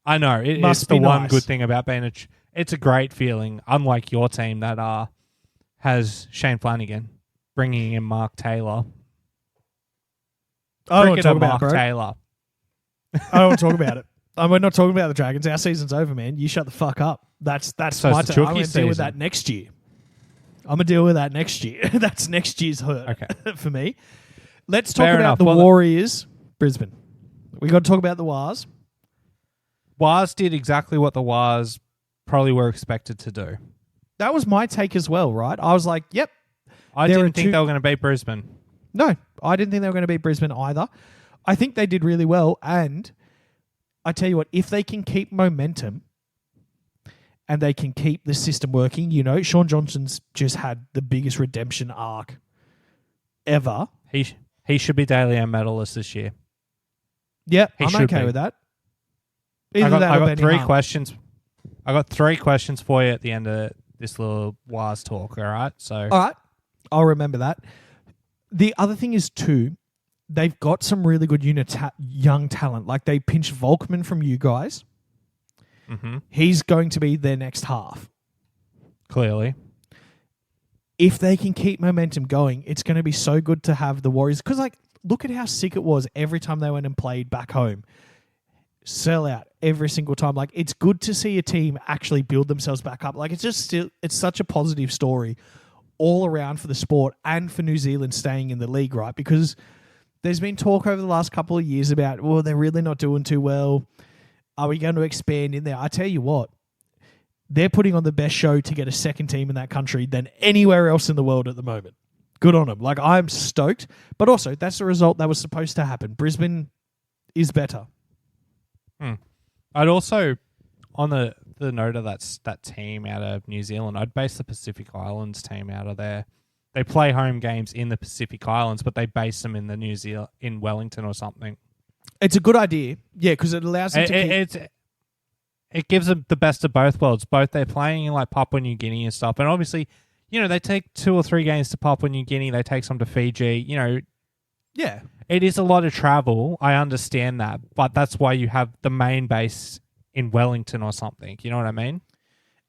I know. It's the one good thing about being it's a great feeling, unlike your team that has Shane Flanagan bringing in Mark Taylor. I don't want to talk about Mark it, bro. Taylor. I don't want to talk about it. We're not talking about the Dragons. Our season's over, man. You shut the fuck up. That's so my turn. I'm going to deal with that next year. I'm going to deal with that next year. That's next year's hurt for me. Let's talk about the Warriors, Brisbane. We got to talk about the Wars. Wars did exactly what the Wars probably were expected to do. That was my take as well, right? I was like, yep. I didn't think they were going to beat Brisbane. No, I didn't think they were going to beat Brisbane either. I think they did really well. And I tell you what, if they can keep momentum and they can keep the system working, Sean Johnson's just had the biggest redemption arc ever. He should be Daily M medalist this year. Yeah, He I'm should okay be. with that. I Either that or got Benny three Hunt. questions. I got 3 questions for you at the end of this little Wars talk. All right, so All right, I'll remember that. The other thing is too, they've got some really good young talent. Like they pinched Volkman from you guys. mm-hmm. He's going to be their next half. Clearly. If they can keep momentum going, it's going to be so good to have the Warriors. Because, look at how sick it was every time they went and played back home. Sell out every single time. It's good to see a team actually build themselves back up. It's such a positive story all around for the sport and for New Zealand staying in the league, right? Because there's been talk over the last couple of years about, well, they're really not doing too well. Are we going to expand in there? I tell you what, they're putting on the best show to get a second team in that country than anywhere else in the world at the moment. Good on them. I'm stoked. But also, that's the result that was supposed to happen. Brisbane is better. I'd also, on the note of that team out of New Zealand, I'd base the Pacific Islands team out of there. They play home games in the Pacific Islands, but they base them in in Wellington or something. It's a good idea. Yeah, because it allows them to keep... It gives them the best of both worlds. Both they're playing in Papua New Guinea and stuff. And obviously, they take 2 or 3 games to Papua New Guinea. They take some to Fiji. Yeah. It is a lot of travel. I understand that. But that's why you have the main base in Wellington or something. You know what I mean?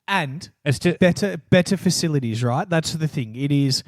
And it's just better facilities, right? That's the thing. It is...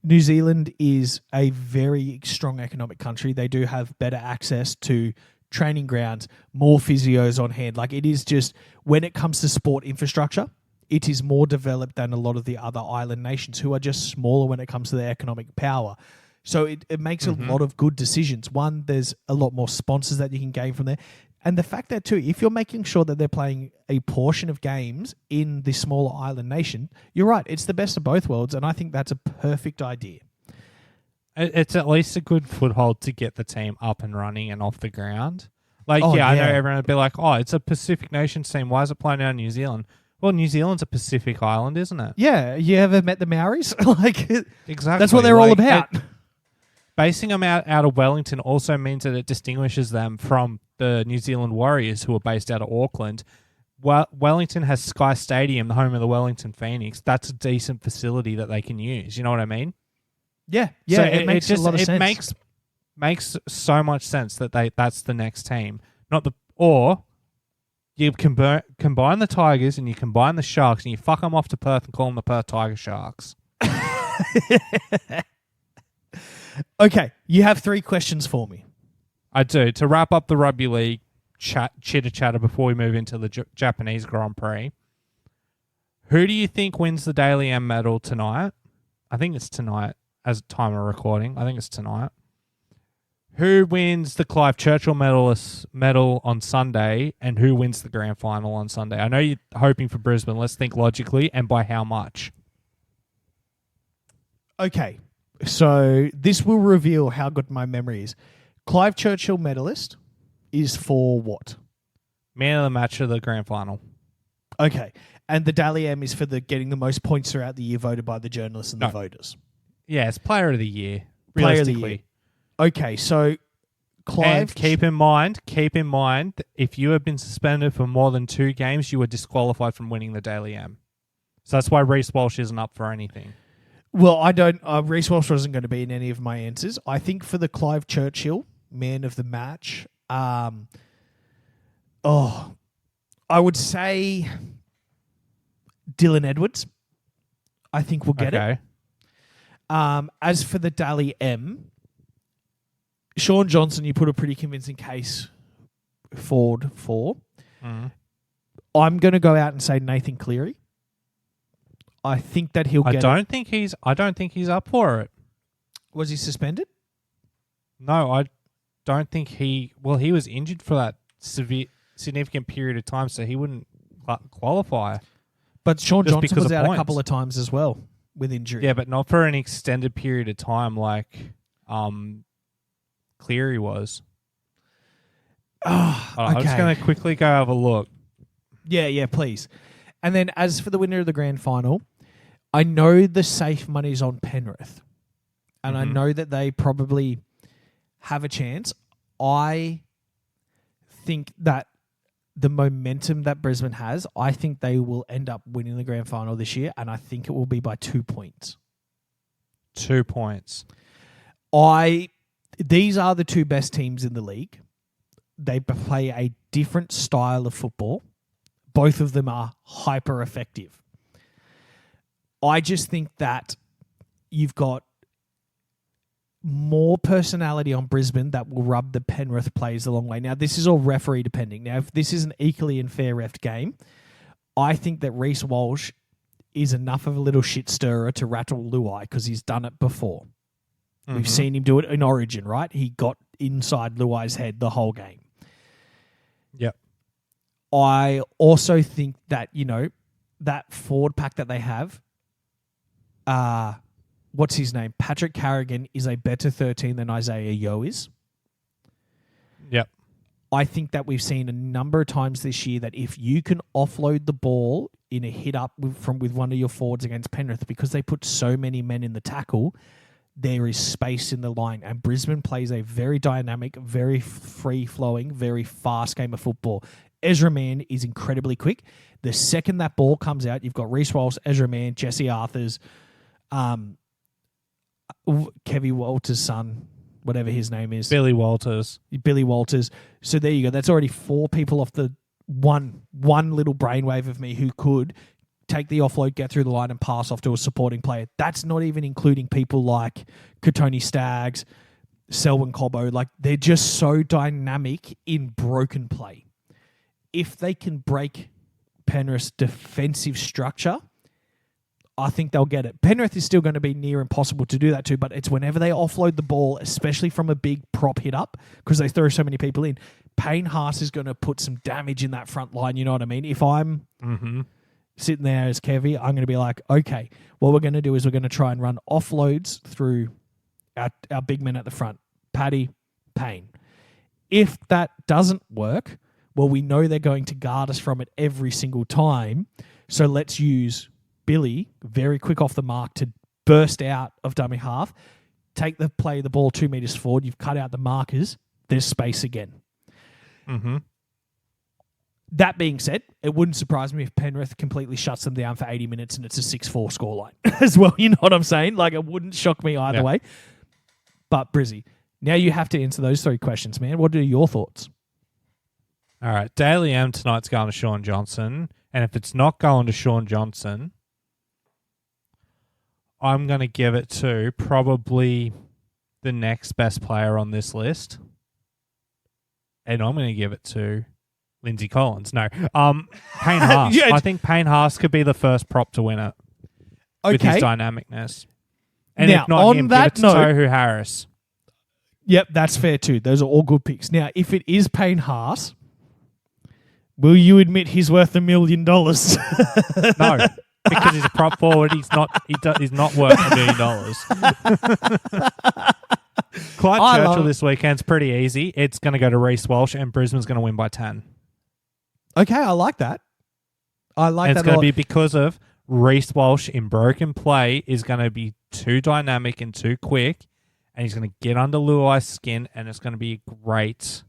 New Zealand is a very strong economic country. They do have better access to training grounds, more physios on hand. It is just, when it comes to sport infrastructure, it is more developed than a lot of the other island nations who are just smaller when it comes to their economic power. So it makes a lot of good decisions. One, there's a lot more sponsors that you can gain from there. And the fact that, too, if you're making sure that they're playing a portion of games in the smaller island nation, you're right. It's the best of both worlds, and I think that's a perfect idea. It's at least a good foothold to get the team up and running and off the ground. I know everyone would be like, oh, it's a Pacific Nations team. Why is it playing out in New Zealand? Well, New Zealand's a Pacific island, isn't it? Yeah. You ever met the Maoris? Exactly. That's what they're all about. Basing them out of Wellington also means that it distinguishes them from the New Zealand Warriors, who are based out of Auckland. Wellington has Sky Stadium, the home of the Wellington Phoenix. That's a decent facility that they can use. You know what I mean? Yeah. So it makes a lot of sense. It makes so much sense that that's the next team. Or you combine the Tigers and you combine the Sharks and you fuck them off to Perth and call them the Perth Tiger Sharks. Okay, you have 3 questions for me. I do. To wrap up the rugby league chitter-chatter before we move into the Japanese Grand Prix, who do you think wins the Daily M medal tonight? I think it's tonight as time of recording. I think it's tonight. Who wins the Clive Churchill medal on Sunday, and who wins the Grand Final on Sunday? I know you're hoping for Brisbane. Let's think logically, and by how much? Okay, so this will reveal how good my memory is. Clive Churchill medalist is for what? Man of the match of the Grand Final. Okay, and the Daily M is for getting the most points throughout the year voted by the journalists and the voters. Yeah, it's Player of the Year. Player of the Year. Okay, so Clive... And keep in mind, if you have been suspended for more than 2 games, you are disqualified from winning the Daily M. So that's why Reece Walsh isn't up for anything. Well, I don't... Reece Walsh wasn't going to be in any of my answers. I think for the Clive Churchill, man of the match, I would say Dylan Edwards. I think we'll get it. As for the Daily M... Sean Johnson, you put a pretty convincing case forward for. I'm going to go out and say Nathan Cleary. I think that he'll get it. I don't think he's up for it. Was he suspended? No, I don't think he was injured for that significant period of time, so he wouldn't qualify. But Sean Johnson was out a couple of times as well with injury. Yeah, but not for an extended period of time like Cleary was. Okay. I'm just going to quickly go have a look. Yeah, please. And then as for the winner of the grand final, I know the safe money's on Penrith. And I know that they probably have a chance. I think that the momentum that Brisbane has, I think they will end up winning the grand final this year, and I think it will be by 2 points. 2 points. These are the two best teams in the league. They play a different style of football. Both of them are hyper effective. I just think that you've got more personality on Brisbane that will rub the Penrith players the long way. Now, this is all referee depending. Now, if this is an equally and fair refed game, I think that Reece Walsh is enough of a little shit stirrer to rattle Luai because he's done it before. We've seen him do it in Origin, right? He got inside Luai's head the whole game. Yep. I also think that, that forward pack that they have, what's his name? Patrick Carrigan is a better 13 than Isaiah Yeo is. Yep. I think that we've seen a number of times this year that if you can offload the ball in a hit up with one of your forwards against Penrith, because they put so many men in the tackle, there is space in the line. And Brisbane plays a very dynamic, very free-flowing, very fast game of football. Ezra Mann is incredibly quick. The second that ball comes out, you've got Reece Walsh, Ezra Mann, Jesse Arthurs, Kevy Walters' son, whatever his name is. Billy Walters. So there you go. That's already 4 people off the one little brainwave of me who could take the offload, get through the line, and pass off to a supporting player. That's not even including people like Katoni Staggs, Selwyn Cobbo. Like, they're just so dynamic in broken play. If they can break Penrith's defensive structure, I think they'll get it. Penrith is still going to be near impossible to do that too, but it's whenever they offload the ball, especially from a big prop hit up, because they throw so many people in, Payne Haas is going to put some damage in that front line, you know what I mean? If I'm sitting there as Kevy, I'm going to be like, okay, what we're going to do is we're going to try and run offloads through our big men at the front, Paddy, Payne. If that doesn't work, well, we know they're going to guard us from it every single time, so let's use Billy very quick off the mark to burst out of dummy half, take the ball 2 meters forward, you've cut out the markers, there's space again. That being said, it wouldn't surprise me if Penrith completely shuts them down for 80 minutes and it's a 6-4 scoreline as well. You know what I'm saying? Like, it wouldn't shock me either way. But, Brizzy, now you have to answer those 3 questions, man. What are your thoughts? All right. Daily M tonight's going to Sean Johnson. And if it's not going to Sean Johnson, I'm going to give it to probably the next best player on this list. And I'm going to give it to Lindsay Collins. No. Payne Haas. I think Payne Haas could be the first prop to win it with his dynamicness. And now, if not on him, that give it to Tohu Harris. Yep, that's fair too. Those are all good picks. Now, if it is Payne Haas, will you admit he's worth $1 million? No. Because he's a prop forward, he's not worth $1 million. Clyde Churchill this weekend's pretty easy. It's going to go to Reece Walsh, and Brisbane's going to win by 10. Okay, I like that. It's going to be because of Reece Walsh in broken play is going to be too dynamic and too quick, and he's going to get under Luai's skin, and it's going to be great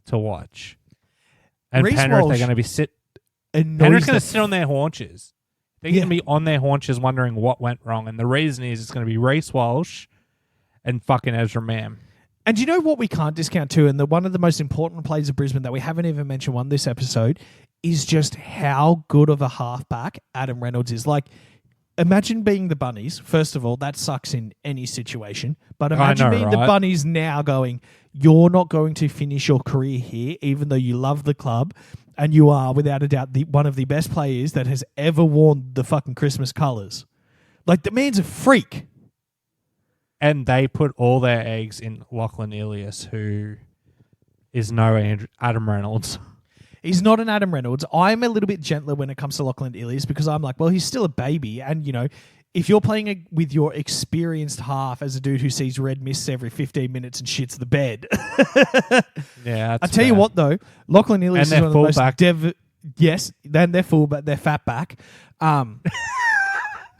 to watch. And Reece Penrith, Walsh they're going to be Penrith's going to sit on their haunches. They're going to be on their haunches wondering what went wrong. And the reason is it's going to be Reece Walsh and fucking Ezra Mann. And you know what we can't discount too, and one of the most important plays of Brisbane that we haven't even mentioned on this episode is just how good of a halfback Adam Reynolds is. Like, imagine being the Bunnies. First of all, that sucks in any situation. But imagine being the Bunnies now going, you're not going to finish your career here, even though you love the club. And you are, without a doubt, one of the best players that has ever worn the fucking Christmas colours. Like, the man's a freak. And they put all their eggs in Lachlan Ilias, who is no Adam Reynolds. He's not an Adam Reynolds. I'm a little bit gentler when it comes to Lachlan Ilias because I'm like, well, he's still a baby. And, you know, if you're playing with your experienced half as a dude who sees red mists every 15 minutes and shits the bed. Yeah, I tell you what, though, Lachlan Ilias is one of the most Yes, then they're full, but they're fat back.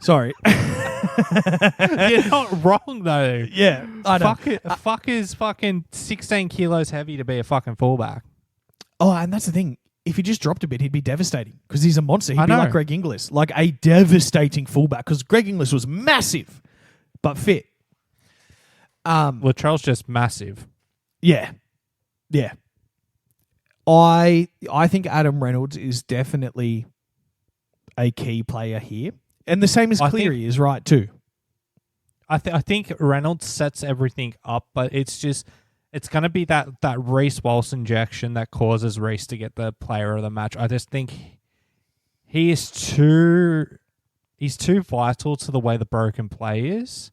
Sorry. You're not wrong though. Yeah, I know. Fuck is fucking 16 kilos heavy to be a fucking fullback. Oh, and that's the thing. If he just dropped a bit, he'd be devastating because he's a monster. He'd I be know. like Greg Inglis, like a devastating fullback because Greg Inglis was massive but fit. Latrell's just massive. Yeah. Yeah. I think Adam Reynolds is definitely a key player here. And the same as Cleary is right too. I think Reynolds sets everything up, but it's going to be that Reece Walsh injection that causes Reece to get the player of the match. I just think he's too vital to the way the broken play is.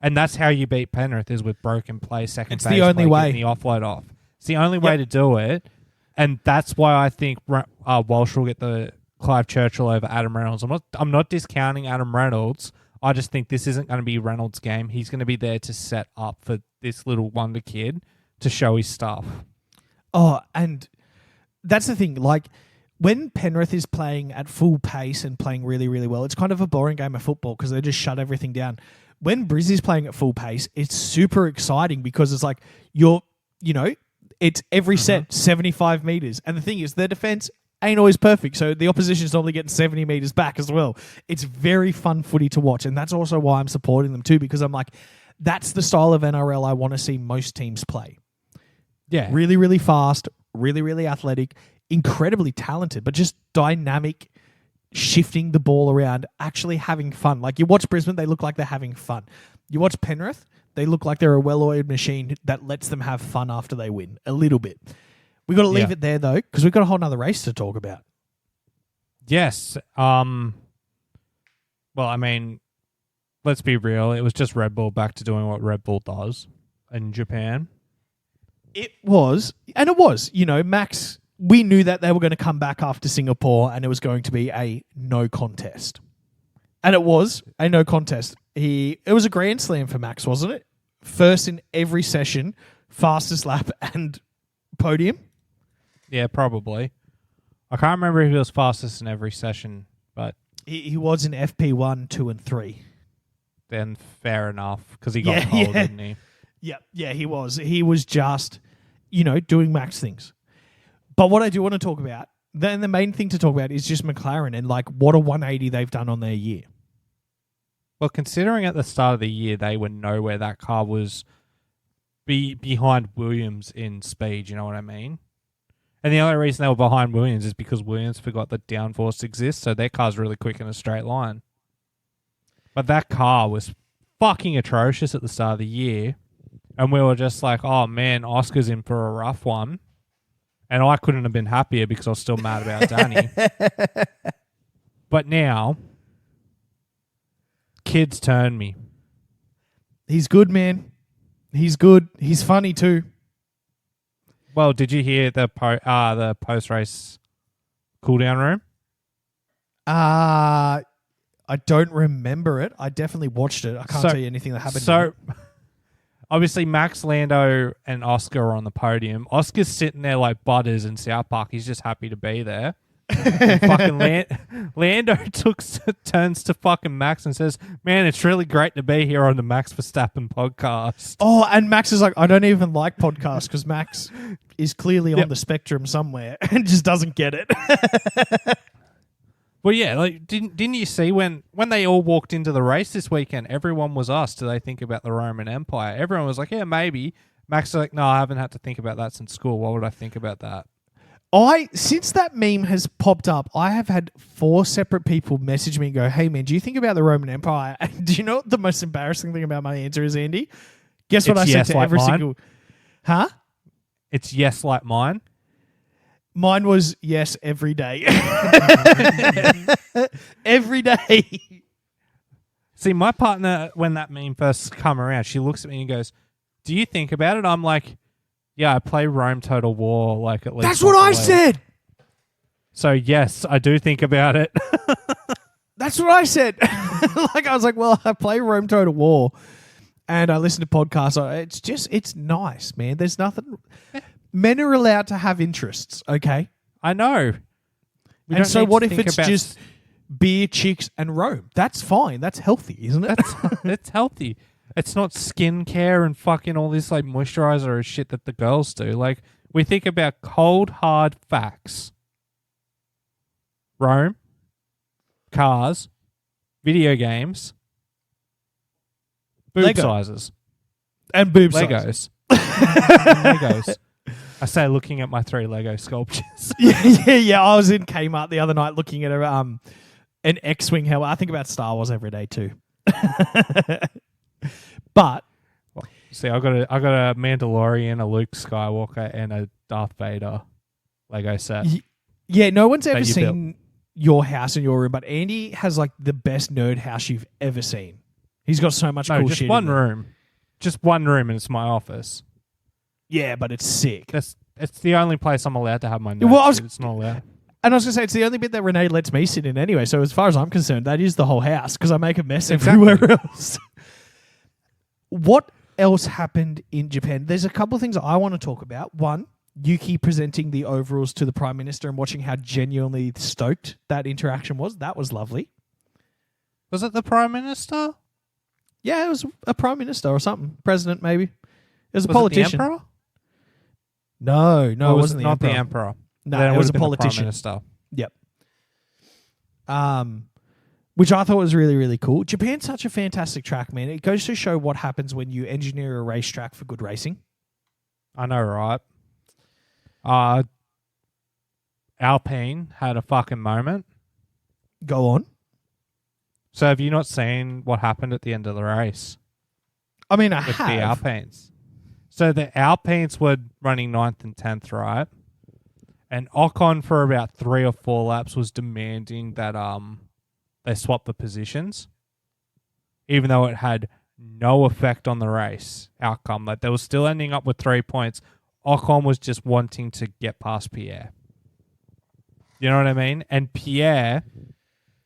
And that's how you beat Penrith is with broken play, second it's base the only play, way. getting the offload off. It's the only way to do it. And that's why I think Walsh will get the Clive Churchill over Adam Reynolds. I'm not discounting Adam Reynolds. I just think this isn't going to be Reynolds' game. He's going to be there to set up for this little wonder kid to show his stuff. Oh, and that's the thing. Like, when Penrith is playing at full pace and playing really, really well, it's kind of a boring game of football because they just shut everything down. When Brizzy's playing at full pace, it's super exciting because it's like it's every set 75 meters. And the thing is, their defense ain't always perfect, so the opposition's normally getting 70 meters back as well. It's very fun footy to watch, and that's also why I'm supporting them too, because I'm like, that's the style of NRL I want to see most teams play. Yeah. Really, really fast, really, really athletic, incredibly talented, but just dynamic, shifting the ball around, actually having fun. Like, you watch Brisbane, they look like they're having fun. You watch Penrith, they look like they're a well-oiled machine that lets them have fun after they win, a little bit. We got to leave it there, though, because we've got a whole nother race to talk about. Yes. Well, I mean, let's be real. It was just Red Bull back to doing what Red Bull does in Japan. It was. Max, we knew that they were going to come back after Singapore and it was going to be a no contest. And it was a no contest. It was a grand slam for Max, wasn't it? First in every session, fastest lap and podium. Yeah, probably. I can't remember if he was fastest in every session, but He was in FP1, 2, and 3. then fair enough, because he got cold, didn't he? Yeah, he was. He was just, doing Max things. But what I do want to talk about, then the main thing to talk about is just McLaren and like what a 180 they've done on their year. Well, considering at the start of the year they were nowhere, that car was behind Williams in speed, you know what I mean? And the only reason they were behind Williams is because Williams forgot that downforce exists, so their car's really quick in a straight line. But that car was fucking atrocious at the start of the year, and we were just like, oh man, Oscar's in for a rough one. And I couldn't have been happier because I was still mad about Danny. But now, kids turn me. He's good, man. He's good. He's funny too. Well, did you hear the post-race cool-down room? I don't remember it. I definitely watched it. I can't tell you anything that happened. So, obviously, Max, Lando, and Oscar are on the podium. Oscar's sitting there like Butters in South Park. He's just happy to be there. And fucking Lando turns to fucking Max and says, man, it's really great to be here on the Max Verstappen podcast. Oh, and Max is like, I don't even like podcasts because Max is clearly on the spectrum somewhere and just doesn't get it. Well, yeah, like didn't you see when they all walked into the race this weekend, everyone was asked, do they think about the Roman Empire? Everyone was like, yeah, maybe. Max was like, no, I haven't had to think about that since school. Why would I think about that? Since that meme has popped up, I have had 4 separate people message me and go, hey, man, do you think about the Roman Empire? And do you know what the most embarrassing thing about my answer is, Andy? Guess what I said to every single... Huh? It's yes like mine. Mine was yes every day. Every day. See, my partner, when that meme first come around, she looks at me and goes, do you think about it? I'm like, yeah, I play Rome Total War like at least. That's what I said. So yes, I do think about it. That's what I said. I was like, well, I play Rome Total War and I listen to podcasts. It's nice, man. There's nothing. Men are allowed to have interests, okay? I know. We And don't so need what to if think it's about just beer, chicks, and Rome? That's fine. That's healthy, isn't it? it's healthy. It's not skincare and fucking all this like moisturizer or shit that the girls do. Like, we think about cold, hard facts. Rome, cars, video games, boob Lego. sizes, And boob Legos. Legos. I say looking at my 3 Lego sculptures. yeah. I was in Kmart the other night looking at an X-wing helmet. I think about Star Wars every day too. But See, I got a Mandalorian, a Luke Skywalker, and a Darth Vader Lego set. yeah, no one's ever you seen your house in your room, but Andy has like the best nerd house you've ever seen. He's got so much cool just shit. one in there. room. Just one room, and it's my office. Yeah, but it's sick. It's the only place I'm allowed to have my nerd shit. It's not allowed. And I was going to say, it's the only bit that Renee lets me sit in anyway. So as far as I'm concerned, that is the whole house because I make a mess Exactly. everywhere else. What else happened in Japan? There's a couple of things I want to talk about. One, Yuki presenting the overalls to the Prime Minister and watching how genuinely stoked that interaction was. That was lovely. Was it the Prime Minister? Yeah, it was a Prime Minister or something. President, maybe. It was a Was politician. it the Emperor? No, Or it was wasn't it the not Emperor. the Emperor. No, Then it was a would've been the Prime politician. Minister. Yep. Which I thought was really, really cool. Japan's such a fantastic track, man. It goes to show what happens when you engineer a racetrack for good racing. I know, right? Alpine had a fucking moment. Go on. So have you not seen what happened at the end of the race I mean, I with the have. Alpines? So the Alpines were running 9th and 10th, right? And Ocon for about 3 or 4 laps was demanding that they swap the positions, even though it had no effect on the race outcome. Like, they were still ending up with 3 points. Ocon was just wanting to get past Pierre. You know what I mean? And Pierre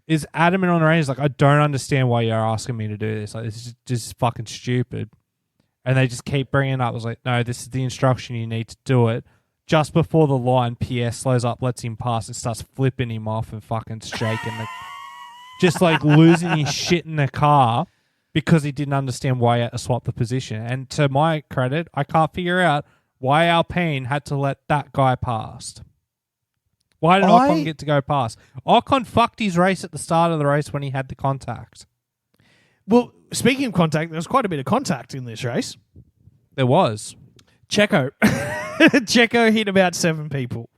is adamant on the race. He's like, I don't understand why you're asking me to do this. Like, this is just fucking stupid. And they just keep bringing it up. I was like, no, this is the instruction. You need to do it. Just before the line, Pierre slows up, lets him pass, and starts flipping him off and fucking shaking just like losing his shit in the car because he didn't understand why he had to swap the position. And to my credit, I can't figure out why Alpine had to let that guy past. Why did Ocon get to go past? Ocon fucked his race at the start of the race when he had the contact. Well, speaking of contact, there was quite a bit of contact in this race. There was. Checo. Checo hit about 7 people.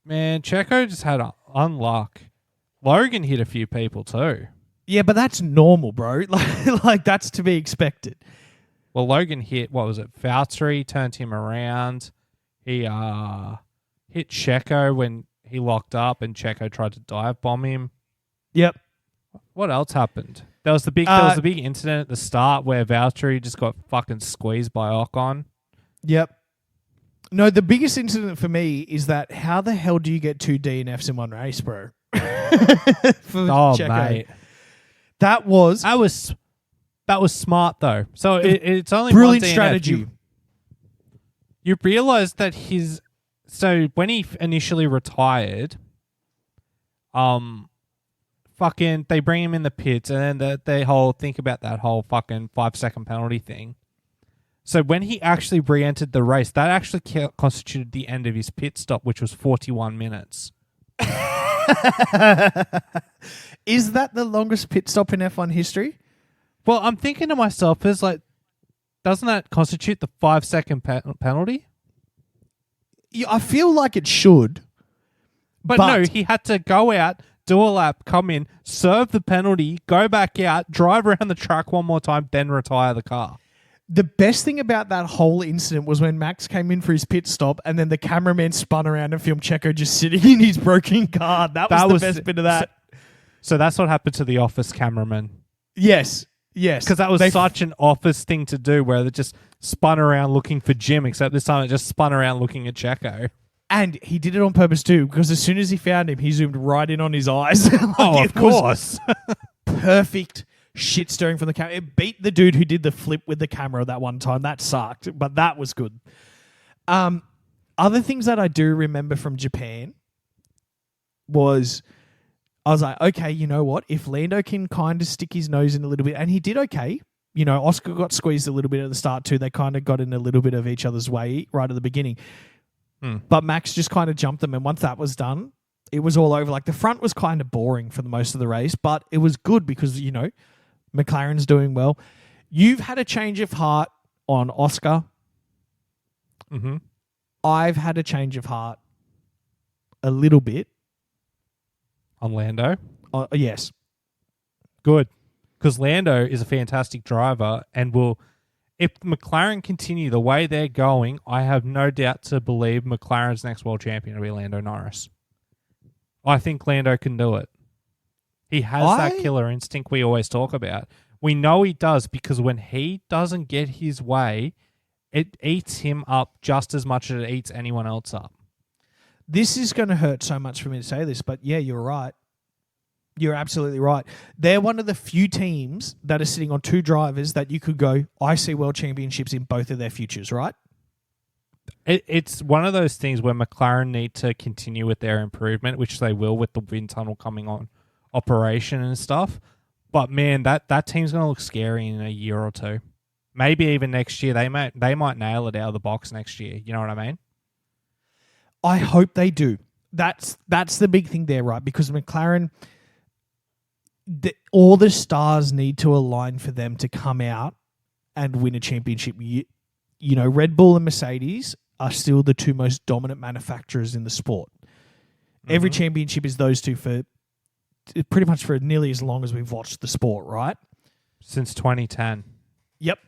Man, Checo just had unluck. Logan hit a few people too. Yeah, but that's normal, bro. Like that's to be expected. Well, Logan hit, what was it? Valtteri turned him around. He hit Checo when he locked up and Checo tried to dive bomb him. Yep. What else happened? There was the big incident at the start where Valtteri just got fucking squeezed by Ocon. Yep. No, the biggest incident for me is that how the hell do you get 2 DNFs in one race, bro? Checo. Mate. That was smart though. So it's only brilliant one DNF. strategy. You realize that so when he initially retired, fucking they bring him in the pits and then they think about that whole fucking 5-second penalty thing. So when he actually re-entered the race, that actually constituted the end of his pit stop, which was 41 minutes. Is that the longest pit stop in F1 history? Well, I'm thinking to myself, is like, doesn't that constitute the 5-second penalty? Yeah, I feel like it should. But no, he had to go out, do a lap, come in, serve the penalty, go back out, drive around the track one more time, then retire the car. The best thing about that whole incident was when Max came in for his pit stop and then the cameraman spun around and filmed Checo just sitting in his broken car. That was the best bit of that. So that's what happened to the office cameraman. Yes. Because that was such an office thing to do where they just spun around looking for Jim, except this time it just spun around looking at Checo. And he did it on purpose too, because as soon as he found him, he zoomed right in on his eyes. Of course. Perfect shit stirring from the camera. It beat the dude who did the flip with the camera that one time. That sucked, but that was good. Other things that I do remember from Japan, was I was like, okay, you know what? If Lando can kind of stick his nose in a little bit, and he did okay. You know, Oscar got squeezed a little bit at the start too. They kind of got in a little bit of each other's way right at the beginning. But Max just kind of jumped them, and once that was done, it was all over. Like, the front was kind of boring for the most of the race, but it was good because, you know, McLaren's doing well. You've had a change of heart on Oscar. Mm-hmm. I've had a change of heart a little bit. On Lando? Yes. Good. Because Lando is a fantastic driver and will... If McLaren continue the way they're going, I have no doubt to believe McLaren's next world champion will be Lando Norris. I think Lando can do it. He has that killer instinct we always talk about. We know he does because when he doesn't get his way, it eats him up just as much as it eats anyone else up. This is going to hurt so much for me to say this, but yeah, you're right. You're absolutely right. They're one of the few teams that are sitting on two drivers that you could go, I see world championships in both of their futures, right? It's one of those things where McLaren need to continue with their improvement, which they will with the wind tunnel coming on operation and stuff. But man, that team's going to look scary in a year or two. Maybe even next year. They might nail it out of the box next year. You know what I mean? I hope they do. That's the big thing there, right? Because McLaren... all the stars need to align for them to come out and win a championship. You know, Red Bull and Mercedes are still the two most dominant manufacturers in the sport. Mm-hmm. Every championship is those two for pretty much for nearly as long as we've watched the sport, right? Since 2010. Yep.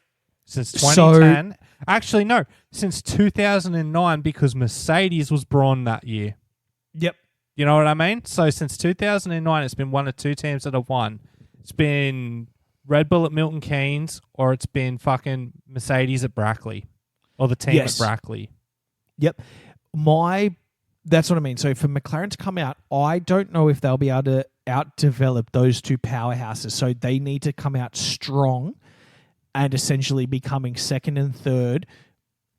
Since 2010. Actually, no. Since 2009 because Mercedes was born that year. Yep. You know what I mean? So since 2009, it's been one of two teams that have won. It's been Red Bull at Milton Keynes or it's been fucking Mercedes at Brackley or the team at Brackley. Yep. That's what I mean. So for McLaren to come out, I don't know if they'll be able to out-develop those two powerhouses. So they need to come out strong and essentially becoming second and third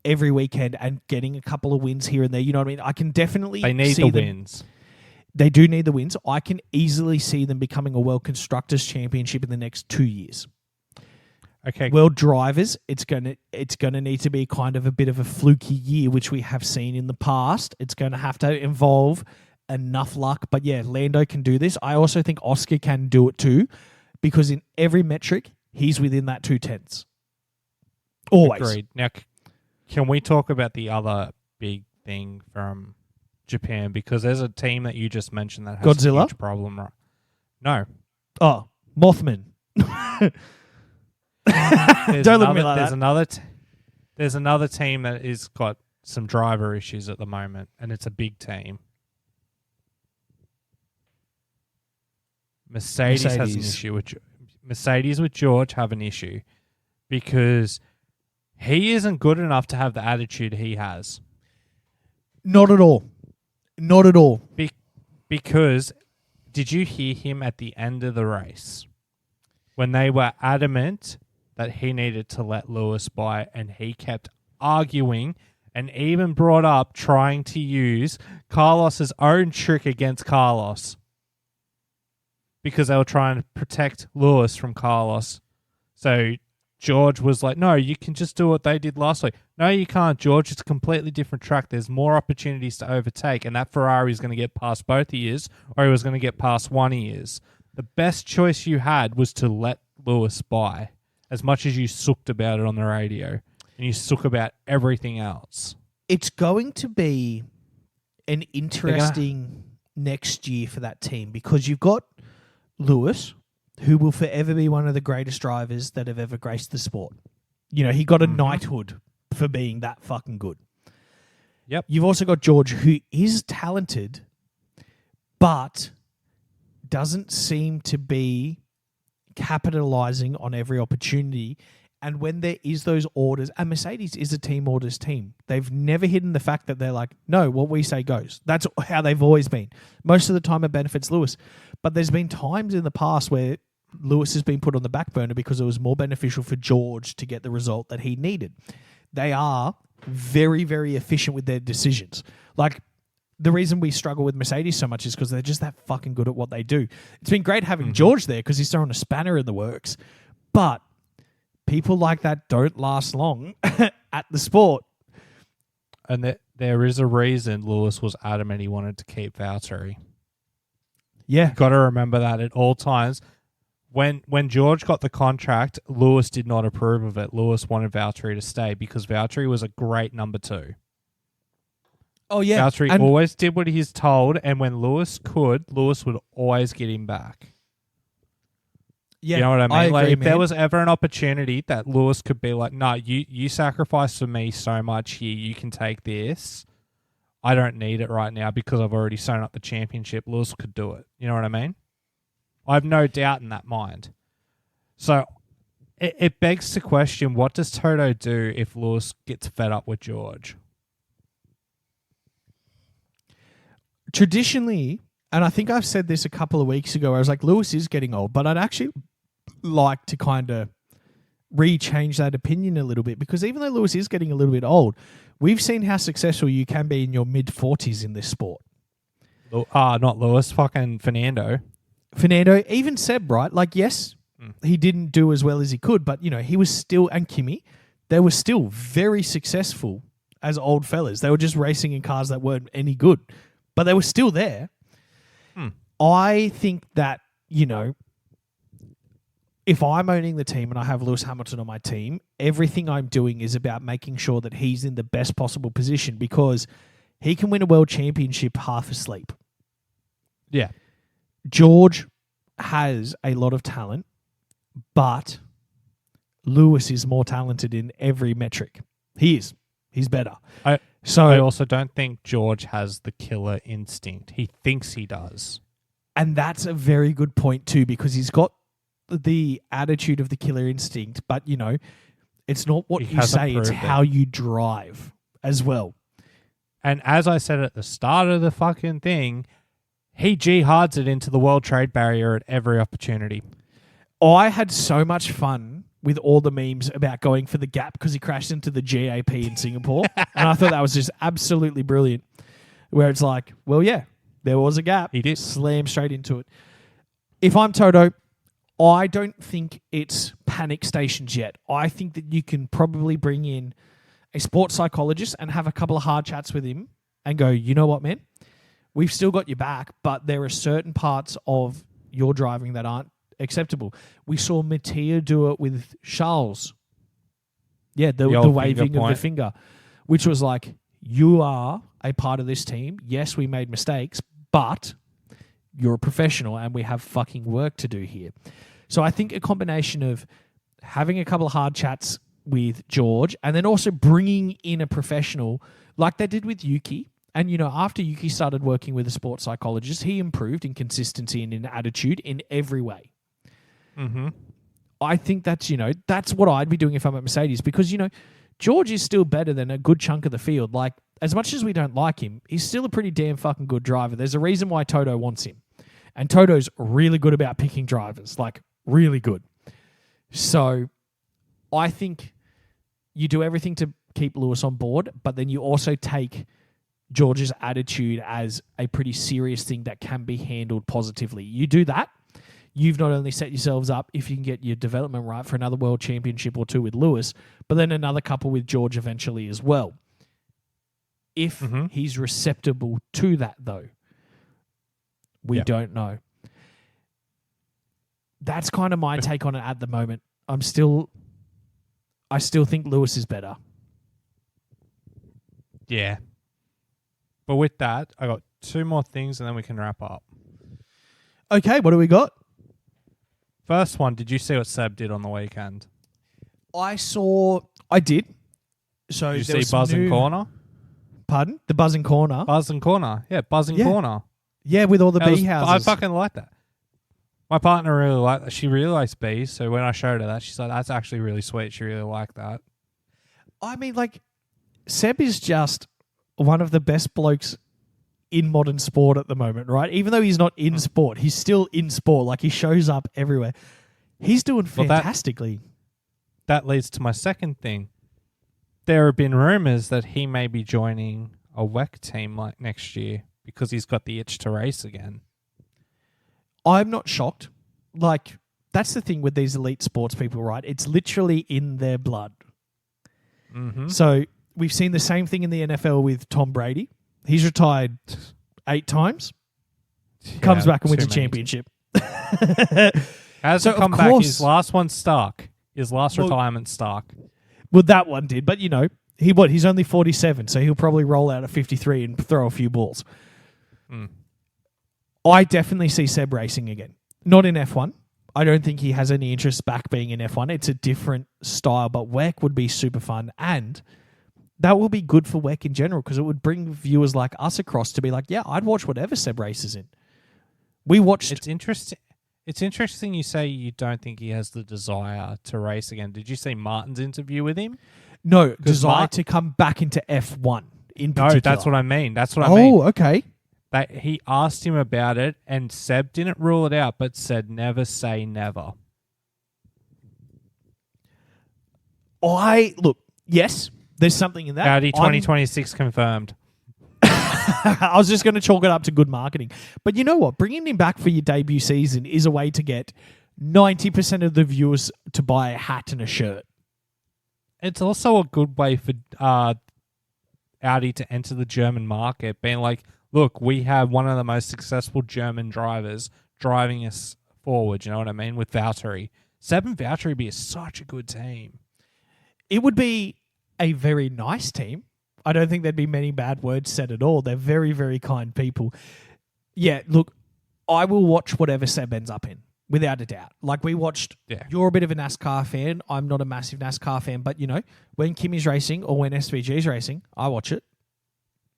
every weekend and getting a couple of wins here and there. You know what I mean? I can definitely They need see the wins. They do need the wins. I can easily see them becoming a World Constructors Championship in the next 2 years. Okay. World Drivers, it's gonna need to be kind of a bit of a fluky year, which we have seen in the past. It's going to have to involve enough luck. But yeah, Lando can do this. I also think Oscar can do it too, because in every metric, he's within that 2/10. Always. Agreed. Now, can we talk about the other big thing from Japan? Because there's a team that you just mentioned that has Godzilla? a huge problem. Right? No. Oh, Mothman. Don't look at me like that. There's another team that is got some driver issues at the moment, and it's a big team. Mercedes has an issue with Mercedes with George have an issue because he isn't good enough to have the attitude he has. Not at all. Not at all. Because did you hear him at the end of the race when they were adamant that he needed to let Lewis by, and he kept arguing and even brought up trying to use Carlos's own trick against Carlos because they were trying to protect Lewis from Carlos. So George was like, no, you can just do what they did last week. No, you can't, George. It's a completely different track. There's more opportunities to overtake, and that Ferrari is going to get past both ears, or he was going to get past one ears. The best choice you had was to let Lewis by, as much as you sucked about it on the radio, and you suck about everything else. It's going to be an interesting next year for that team because you've got Lewis, who will forever be one of the greatest drivers that have ever graced the sport. You know, he got a knighthood for being that fucking good. Yep. You've also got George, who is talented, but doesn't seem to be capitalizing on every opportunity. And when there is those orders, and Mercedes is a team orders team. They've never hidden the fact that they're like, no, what we say goes. That's how they've always been. Most of the time it benefits Lewis. But there's been times in the past where Lewis has been put on the back burner because it was more beneficial for George to get the result that he needed. They are very, very efficient with their decisions. Like, the reason we struggle with Mercedes so much is because they're just that fucking good at what they do. It's been great having George there because he's throwing a spanner in the works. But people like that don't last long at the sport. And there is a reason Lewis was adamant he wanted to keep Valtteri. Yeah. Got to remember that at all times. When George got the contract, Lewis did not approve of it. Lewis wanted Valtteri to stay because Valtteri was a great number 2. Oh, yeah. Valtteri always did what he's told, and when Lewis would always get him back. Yeah, you know what I mean? I Like, agree, if there man. was ever an opportunity that Lewis could be like, no, you sacrificed for me so much here, you can take this. I don't need it right now because I've already sewn up the championship. Lewis could do it. You know what I mean? I have no doubt in that mind. So it begs to question, what does Toto do if Lewis gets fed up with George? Traditionally, and I think I've said this a couple of weeks ago, I was like, Lewis is getting old, but I'd actually like to kind of rechange that opinion a little bit because even though Lewis is getting a little bit old, we've seen how successful you can be in your mid-40s in this sport. Not Lewis, fucking Fernando. Fernando, even Seb, right? Like, yes, he didn't do as well as he could, but, you know, he was still, and Kimi, they were still very successful as old fellas. They were just racing in cars that weren't any good, but they were still there. I think that, you know, if I'm owning the team and I have Lewis Hamilton on my team, everything I'm doing is about making sure that he's in the best possible position because he can win a world championship half asleep. Yeah. George has a lot of talent, but Lewis is more talented in every metric. He is. He's better. I also don't think George has the killer instinct. He thinks he does. And that's a very good point too, because he's got the attitude of the killer instinct, but, you know, it's not what you say, it's how you drive as well. And as I said at the start of the fucking thing, he jihads it into the World Trade Barrier at every opportunity. I had so much fun with all the memes about going for the gap because he crashed into the GAP in Singapore. And I thought that was just absolutely brilliant. Where it's like, well, yeah, there was a gap. He did. Slam straight into it. If I'm Toto, I don't think it's panic stations yet. I think that you can probably bring in a sports psychologist and have a couple of hard chats with him and go, you know what, man? We've still got your back, but there are certain parts of your driving that aren't acceptable. We saw Mattia do it with Charles. Yeah, the waving of the finger, which was like, you are a part of this team. Yes, we made mistakes, but you're a professional and we have fucking work to do here. So I think a combination of having a couple of hard chats with George and then also bringing in a professional like they did with Yuki. And, you know, after Yuki started working with a sports psychologist, he improved in consistency and in attitude in every way. Mm-hmm. I think that's, you know, that's what I'd be doing if I'm at Mercedes because, you know, George is still better than a good chunk of the field. Like, as much as we don't like him, he's still a pretty damn fucking good driver. There's a reason why Toto wants him. And Toto's really good about picking drivers, like really good. So I think you do everything to keep Lewis on board, but then you also take George's attitude as a pretty serious thing that can be handled positively. You do that, you've not only set yourselves up if you can get your development right for another world championship or two with Lewis, but then another couple with George eventually as well. If he's receptible to that, though, we don't know. That's kind of my take on it at the moment. I still think Lewis is better. Yeah. But with that, I got two more things and then we can wrap up. Okay, what do we got? First one, did you see what Seb did on the weekend? I did. So did you see Buzzing Corner? Pardon? The Buzzing Corner? Buzzing Corner. Yeah, Buzzing Corner. Yeah, with all the bee houses. I fucking like that. My partner really liked that. She really likes bees, so when I showed her that, she's like, that's actually really sweet. She really liked that. I mean, like, Seb is just one of the best blokes in modern sport at the moment, right? Even though he's not in sport, he's still in sport. Like, he shows up everywhere. He's doing fantastically. That leads to my second thing. There have been rumors that he may be joining a WEC team like next year because he's got the itch to race again. I'm not shocked. Like, that's the thing with these elite sports people, right? It's literally in their blood. Mm-hmm. So we've seen the same thing in the NFL with Tom Brady. He's retired 8 times. Comes back and wins a championship. Hasn't come back. His last one's stuck. His last retirement stuck. Well, that one did. But, he's only 47, so he'll probably roll out at 53 and throw a few balls. I definitely see Seb racing again. Not in F1. I don't think he has any interest back being in F1. It's a different style, but WEC would be super fun. And that will be good for WEC in general because it would bring viewers like us across to be like, yeah, I'd watch whatever Seb races in. We watched... It's interesting. It's interesting you say you don't think he has the desire to race again. Did you see Martin's interview with him? No, desire to come back into F1 in particular. No, that's what I mean. That's what I mean. Oh, okay. That he asked him about it, and Seb didn't rule it out, but said never say never. Look, yes, there's something in that. Audi 2026 confirmed. I was just going to chalk it up to good marketing. But you know what? Bringing him back for your debut season is a way to get 90% of the viewers to buy a hat and a shirt. It's also a good way for Audi to enter the German market, being like, look, we have one of the most successful German drivers driving us forward, you know what I mean, with Valtteri. Seb and Valtteri would be such a good team. It would be a very nice team. I don't think there'd be many bad words said at all. They're very, very kind people. Yeah, look, I will watch whatever Seb ends up in, without a doubt. Like we watched, You're a bit of a NASCAR fan. I'm not a massive NASCAR fan, but when Kimmy's racing or when SVG's racing, I watch it.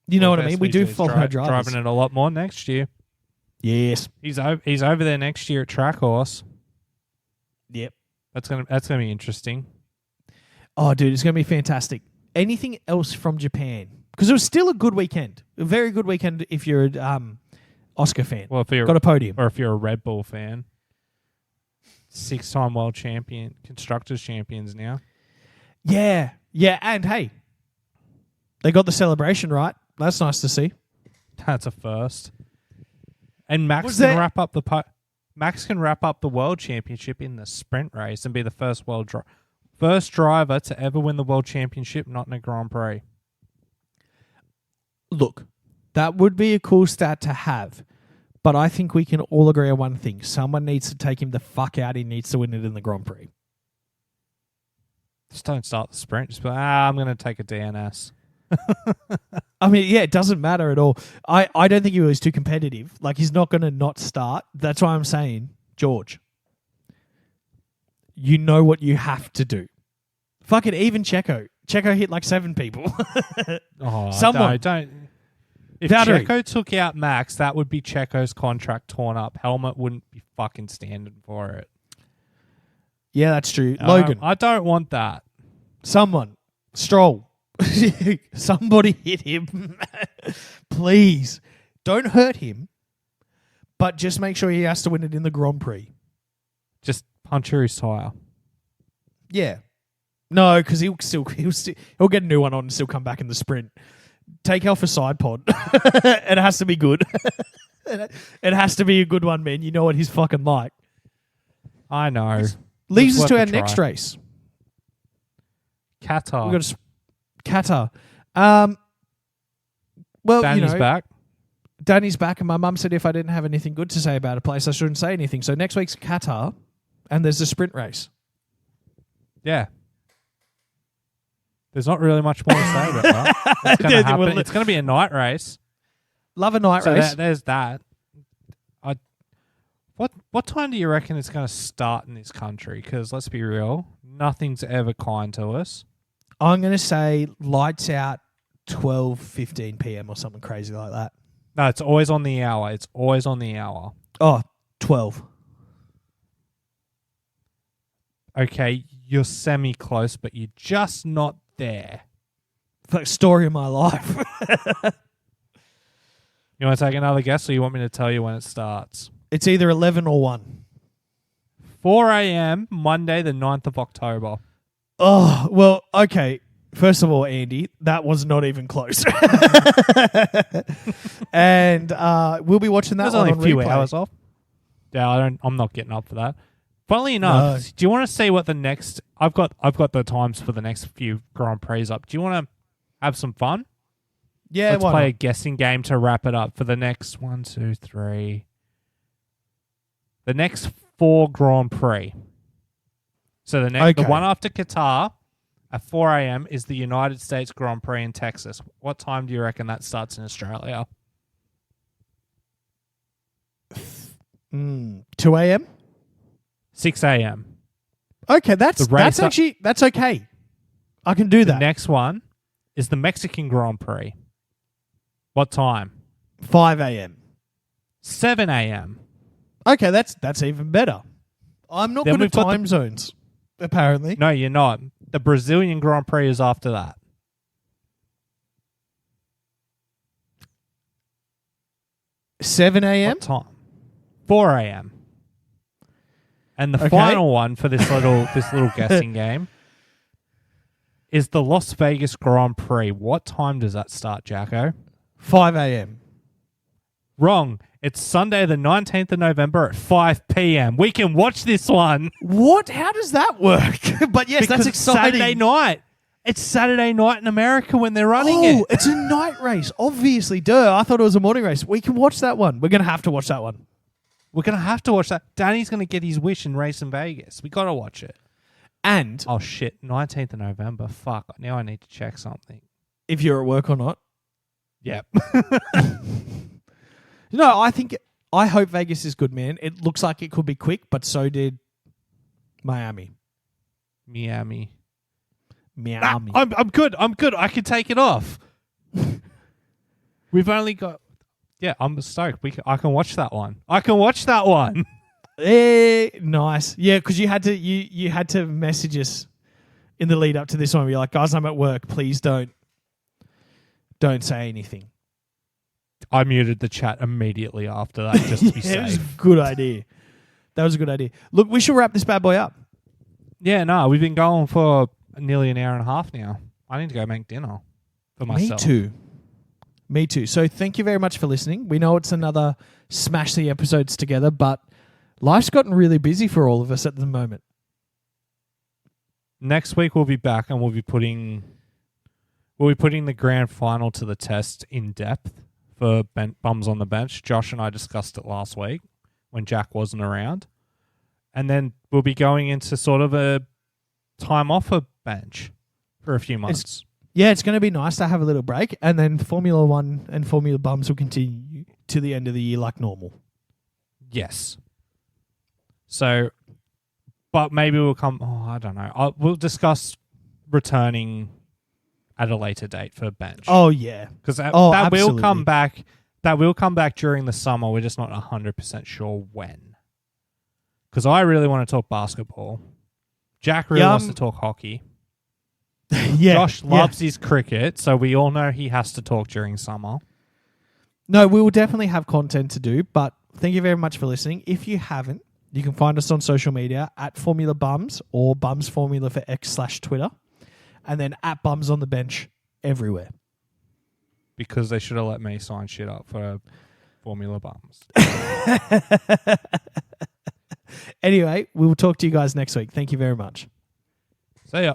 You know what I mean? We do follow our drivers. Driving it a lot more next year. Yes. He's over there next year at Trackhorse. Yep. That's gonna be interesting. Oh, dude, it's gonna be fantastic. Anything else from Japan? Because it was still a good weekend. A very good weekend if you're an Oscar fan. Well, if you're got a podium. Or if you're a Red Bull fan. 6-time world champion, Constructors champions now. Yeah. Yeah, and hey, they got the celebration right. That's nice to see. That's a first. And Max can wrap up the world championship in the sprint race and be the first driver to ever win the world championship not in a Grand Prix. Look, that would be a cool stat to have, but I think we can all agree on one thing. Someone needs to take him the fuck out. He needs to win it in the Grand Prix. Just don't start the sprint. Just be like, I'm going to take a DNS. I mean, yeah, it doesn't matter at all. I don't think he was too competitive. Like, he's not going to not start. That's why I'm saying, George, you know what you have to do. Fuck it, even Checo. Checo hit like 7 people. Someone. Don't. If Valtteri. Checo took out Max, that would be Checo's contract torn up. Helmet wouldn't be fucking standing for it. Yeah, that's true. Logan. I don't want that. Someone. Stroll. Somebody hit him. Please. Don't hurt him, but just make sure he has to win it in the Grand Prix. Just puncture his tire. Yeah. No, because he'll get a new one on and still come back in the sprint. Take off a side pod. It has to be good. It has to be a good one, man. You know what he's fucking like. I know. Leaves us to our next race. Qatar. We've got Qatar. Well, Danny's back. Danny's back, and my mum said if I didn't have anything good to say about a place, I shouldn't say anything. So next week's Qatar, and there's a sprint race. Yeah. There's not really much more to say about that. It's going to happen. It's going to be a night race. Love a night race. There's that. What time do you reckon it's going to start in this country? Because let's be real, nothing's ever kind to us. I'm going to say lights out 12:15 p.m. or something crazy like that. No, it's always on the hour. It's always on the hour. Oh, 12. Okay, you're semi-close, but you're just not there. Like story of my life. You want to take another guess, or you want me to tell you when it starts? It's either 11 or 1. 4 a.m., Monday, the 9th of October. Oh, well, okay. First of all, Andy, that was not even close. And we'll be watching that There's one only on a few replay. hours off. Yeah, I'm not getting up for that. Funnily enough, No. do you want to see what the next? I've got the times for the next few Grand Prix up. Do you want to have some fun? Yeah, Let's why play not? a guessing game to wrap it up for the next 1, 2, 3. The next 4 Grand Prix. So the one after Qatar at 4 a.m. is the United States Grand Prix in Texas. What time do you reckon that starts in Australia? 2 a.m. 6 a.m. Okay, that's The race that's okay. I can do The that. next one is the Mexican Grand Prix. What time? 5 a.m. 7 a.m. Okay, that's even better. I'm not Then good at we've got time zones, apparently. No, you're not. The Brazilian Grand Prix is after that. 7 a.m. What time? 4 a.m. And the Okay. final one for this little guessing game is the Las Vegas Grand Prix. What time does that start, Jacko? 5 a.m. Wrong. It's Sunday the 19th of November at 5 p.m. We can watch this one. What? How does that work? But yes, Because that's it's exciting. Saturday night. It's Saturday night in America when they're running it. It's a night race. Obviously, duh. I thought it was a morning race. We can watch that one. We're going to have to watch that one. We're going to have to watch that. Danny's going to get his wish and race in Vegas. We got to watch it. And Oh, shit. 19th of November. Fuck. Now I need to check something. if you're at work or not. Yep. No, I hope Vegas is good, man. It looks like it could be quick, but so did Miami. Miami. Miami. I'm good. I'm good. I can take it off. We've only got... Yeah, I'm stoked. I can watch that one. I can watch that one. Nice. Yeah, because you had to message us in the lead up to this one. You're like, guys, I'm at work. Please don't say anything. I muted the chat immediately after that just to be It was a safe. good idea. That was a good idea. Look, we should wrap this bad boy up. Yeah, no, we've been going for nearly an hour and a half now. I need to go make dinner for myself. Me too. So thank you very much for listening. We know it's another smash the episodes together, but life's gotten really busy for all of us at the moment. Next week we'll be back and we'll be putting the grand final to the test in depth for bums on the bench. Josh and I discussed it last week when Jack wasn't around. And then we'll be going into sort of a time off a bench for a few months. It's going to be nice to have a little break, and then Formula 1 and Formula Bums will continue to the end of the year like normal. Yes. So, but maybe we'll come... Oh, I don't know. We'll discuss returning at a later date for bench. Oh, yeah. Because that absolutely. will come back. That will come back during the summer. We're just not 100% sure when. Because I really want to talk basketball. Jack really wants to talk hockey. Yeah. Josh loves his cricket, so we all know he has to talk during summer. No, we will definitely have content to do, but thank you very much for listening. If you haven't, you can find us on social media at Formula Bums or Bums Formula for X/Twitter, and then at Bums on the Bench everywhere. Because they should have let me sign shit up for Formula Bums. Anyway, we will talk to you guys next week. Thank you very much. See ya.